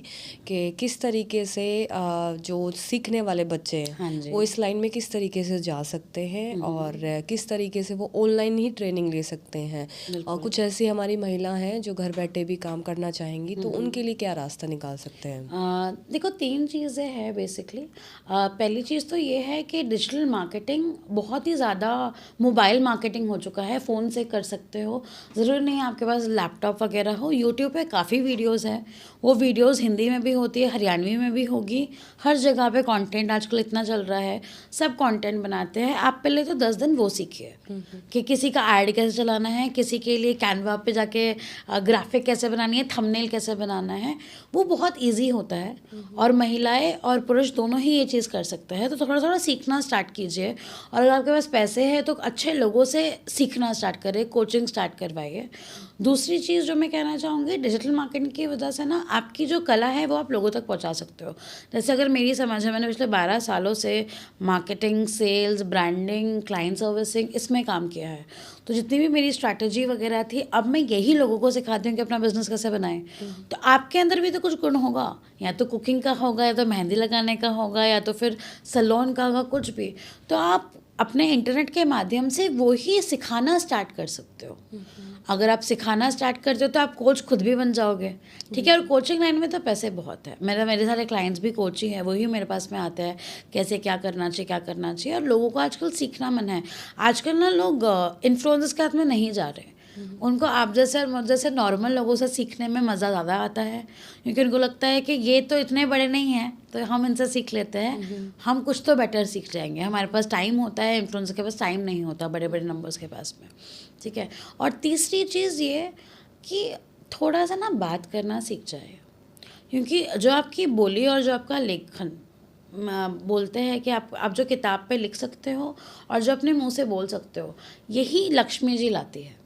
कि किस तरीके से जो सीखने वाले बच्चे हैं हाँ जी। वो इस लाइन में किस तरीके से जा सकते हैं और किस तरीके से वो ऑनलाइन ही ट्रेनिंग ले सकते हैं। और बिल्कुल। कुछ ऐसी हमारी महिला हैं जो घर बैठे भी काम करना चाहेंगी तो उनके लिए क्या रास्ता निकाल सकते हैं? देखो 3 चीज़ें हैं बेसिकली। पहली चीज़ तो ये है कि डिजिटल मार्केटिंग बहुत ही ज़्यादा मोबाइल मार्केटिंग हो चुका है, फ़ोन से कर सकते हो, ज़रूरी नहीं है आपके पास लैपटॉप वगैरह हो। यूट्यूब पे काफ़ी वीडियोज़ हैं, वो वीडियोज़ हिंदी में भी होती है, हरियाणवी में भी होगी, हर जगह पे कंटेंट आजकल इतना चल रहा है, सब कंटेंट बनाते हैं। आप पहले तो 10 दिन वो सीखिए कि किसी का ऐड कैसे चलाना है, किसी के लिए कैनवा पे जाके ग्राफिक कैसे बनानी है, थंबनेल कैसे बनाना है, वो बहुत ईजी होता है और महिलाएं और पुरुष दोनों ही ये चीज़ कर सकते हैं। तो थोड़ा थोड़ा सीखना स्टार्ट कीजिए और अगर आपके पास पैसे हैं तो अच्छे लोगों से सीखना स्टार्ट करें, कोचिंग स्टार्ट करवाइए। दूसरी चीज़ जो मैं कहना चाहूँगी, डिजिटल मार्केटिंग की वजह से ना आपकी जो कला है वो आप लोगों तक पहुँचा सकते हो। जैसे अगर मेरी समझ है, मैंने पिछले 12 सालों से marketing, sales, branding, client servicing इसमें काम किया है। तो जितनी भी मेरी स्ट्रैटेजी वगैरह थी, अब मैं यही लोगों को सिखाती हूँ कि अपना बिजनेस कैसे बनाएं। तो आपके अंदर भी तो कुछ गुण होगा, या तो कुकिंग का होगा, या तो मेहंदी लगाने का होगा, या तो फिर सैलून का होगा, कुछ भी। तो आप अपने इंटरनेट के माध्यम से वो ही सिखाना स्टार्ट कर सकते हो। अगर आप सिखाना स्टार्ट करते हो तो आप कोच खुद भी बन जाओगे, ठीक है। और कोचिंग लाइन में तो पैसे बहुत है। मेरे सारे क्लाइंट्स भी कोच ही हैं, वही मेरे पास में आते हैं कैसे क्या करना चाहिए, क्या करना चाहिए। और लोगों को आजकल सीखना मन है। आजकल ना लोग इन्फ्लुएंसर्स के हाथ में नहीं जा रहे, उनको आप जैसे और मुझ जैसे नॉर्मल लोगों से सीखने में मज़ा ज़्यादा आता है, क्योंकि उनको लगता है कि ये तो इतने बड़े नहीं हैं तो हम इनसे सीख लेते हैं, हम कुछ तो बेटर सीख जाएंगे। हमारे पास टाइम होता है, इन्फ्लुएंसर के पास टाइम नहीं होता बड़े बड़े नंबर्स के पास में, ठीक है। और तीसरी चीज़ ये कि थोड़ा सा ना बात करना सीख जाए, क्योंकि जो आपकी बोली और जो आपका लेखन बोलते हैं कि आप जो किताब पे लिख सकते हो और जो अपने मुंह से बोल सकते हो, यही लक्ष्मी जी लाती है।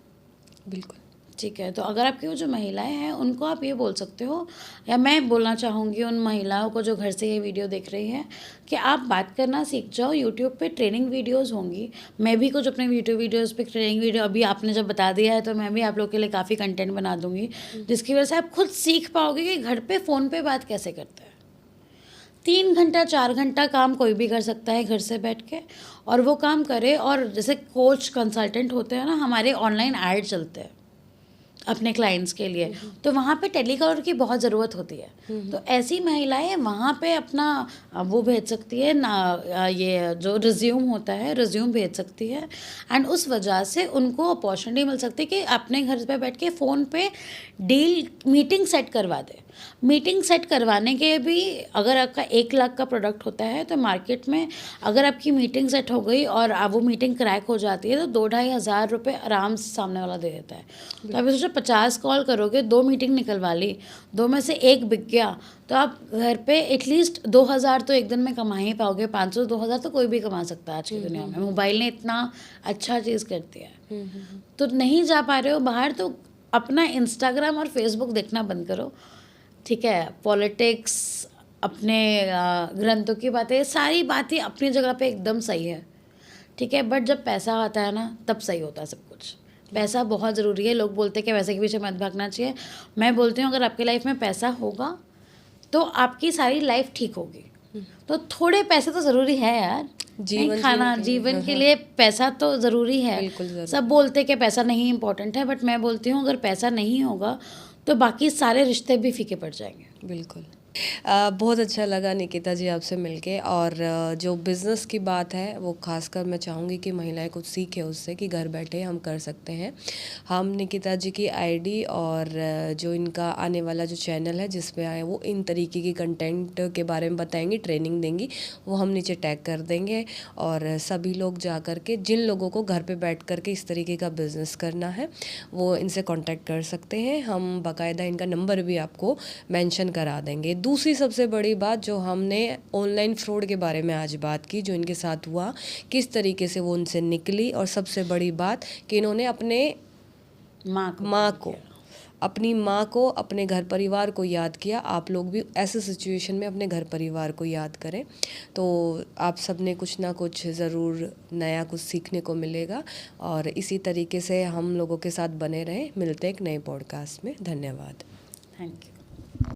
बिल्कुल। ठीक है। तो अगर आपकी वो जो महिलाएं हैं उनको आप ये बोल सकते हो, या मैं बोलना चाहूँगी उन महिलाओं को जो घर से ये वीडियो देख रही हैं, कि आप बात करना सीख जाओ। यूट्यूब पे ट्रेनिंग वीडियोस होंगी, मैं भी कुछ अपने यूट्यूब वीडियोस पे ट्रेनिंग वीडियो, अभी आपने जब बता दिया है तो मैं भी आप लोग के लिए काफ़ी कंटेंट बना दूँगी, जिसकी वजह से आप खुद सीख पाओगे कि घर पे फ़ोन पे बात कैसे करते हैं। 3 घंटा 4 घंटा काम कोई भी कर सकता है घर से बैठ के, और वो काम करे। और जैसे कोच कंसल्टेंट होते हैं ना, हमारे ऑनलाइन ऐड चलते हैं अपने क्लाइंट्स के लिए, तो वहाँ पे टेलीकॉलर की बहुत ज़रूरत होती है। तो ऐसी महिलाएं वहाँ पे अपना वो भेज सकती है ना, ये जो रिज्यूम होता है, रिज्यूम भेज सकती है, एंड उस वजह से उनको अपॉर्चुनिटी मिल सकती है कि अपने घर पे बैठ के फ़ोन पे डील मीटिंग सेट करवा दे। मीटिंग सेट करवाने के भी, अगर आपका 1 लाख का प्रोडक्ट होता है तो मार्केट में अगर आपकी मीटिंग सेट हो गई और वो मीटिंग क्रैक हो जाती है तो 2-2.5 हज़ार रुपये आराम से सामने वाला दे देता है। तो आप सोचो 50 कॉल करोगे, 2 मीटिंग निकलवा ली, 2 में से 1 बिक गया, तो आप घर पे एटलीस्ट 2,000 तो एक दिन में कमा ही पाओगे। 500-2,000 तो कोई भी कमा सकता है आज की दुनिया में। मोबाइल ने इतना अच्छा चीज़ कर दिया है। तो नहीं जा पा रहे हो बाहर, तो अपना इंस्टाग्राम और फेसबुक देखना बंद करो, ठीक है। पॉलिटिक्स, अपने ग्रंथों की बातें, सारी बातें अपनी जगह पे एकदम सही है, ठीक है। बट जब पैसा आता है ना, तब सही होता है सब कुछ। पैसा बहुत ज़रूरी है। लोग बोलते हैं कि पैसे के पीछे मत भागना चाहिए। मैं बोलती हूँ अगर आपकी लाइफ में पैसा होगा तो आपकी सारी लाइफ ठीक होगी। तो थोड़े पैसे तो ज़रूरी है यार, जीवन खाना जीवन के लिए पैसा तो ज़रूरी है। बिल्कुल ज़रूरी। सब बोलते हैं कि पैसा नहीं इम्पोर्टेंट है, बट मैं बोलती हूँ अगर पैसा नहीं होगा तो बाकी सारे रिश्ते भी फीके पड़ जाएंगे। बिल्कुल। बहुत अच्छा लगा निकिता जी आपसे मिलके। और जो बिज़नेस की बात है वो खासकर मैं चाहूँगी कि महिलाएं कुछ सीखें उससे कि घर बैठे हम कर सकते हैं। हम निकिता जी की आईडी और जो इनका आने वाला जो चैनल है जिसमें आए वो इन तरीके की कंटेंट के बारे में बताएंगी, ट्रेनिंग देंगी, वो हम नीचे टैग कर देंगे। और सभी लोग जा कर के, जिन लोगों को घर पे बैठ कर के इस तरीके का बिज़नेस करना है, वो इनसे कांटेक्ट कर सकते हैं। हम बाकायदा इनका नंबर भी आपको मेंशन करा देंगे। दूसरी सबसे बड़ी बात, जो हमने ऑनलाइन फ्रॉड के बारे में आज बात की, जो इनके साथ हुआ, किस तरीके से वो उनसे निकली, और सबसे बड़ी बात कि इन्होंने अपने माँ को अपनी माँ को, अपने घर परिवार को याद किया, आप लोग भी ऐसे सिचुएशन में अपने घर परिवार को याद करें। तो आप सब ने कुछ ना कुछ ज़रूर नया कुछ सीखने को मिलेगा और इसी तरीके से हम लोगों के साथ बने रहें। मिलते हैं एक नए पॉडकास्ट में। धन्यवाद। Thank you.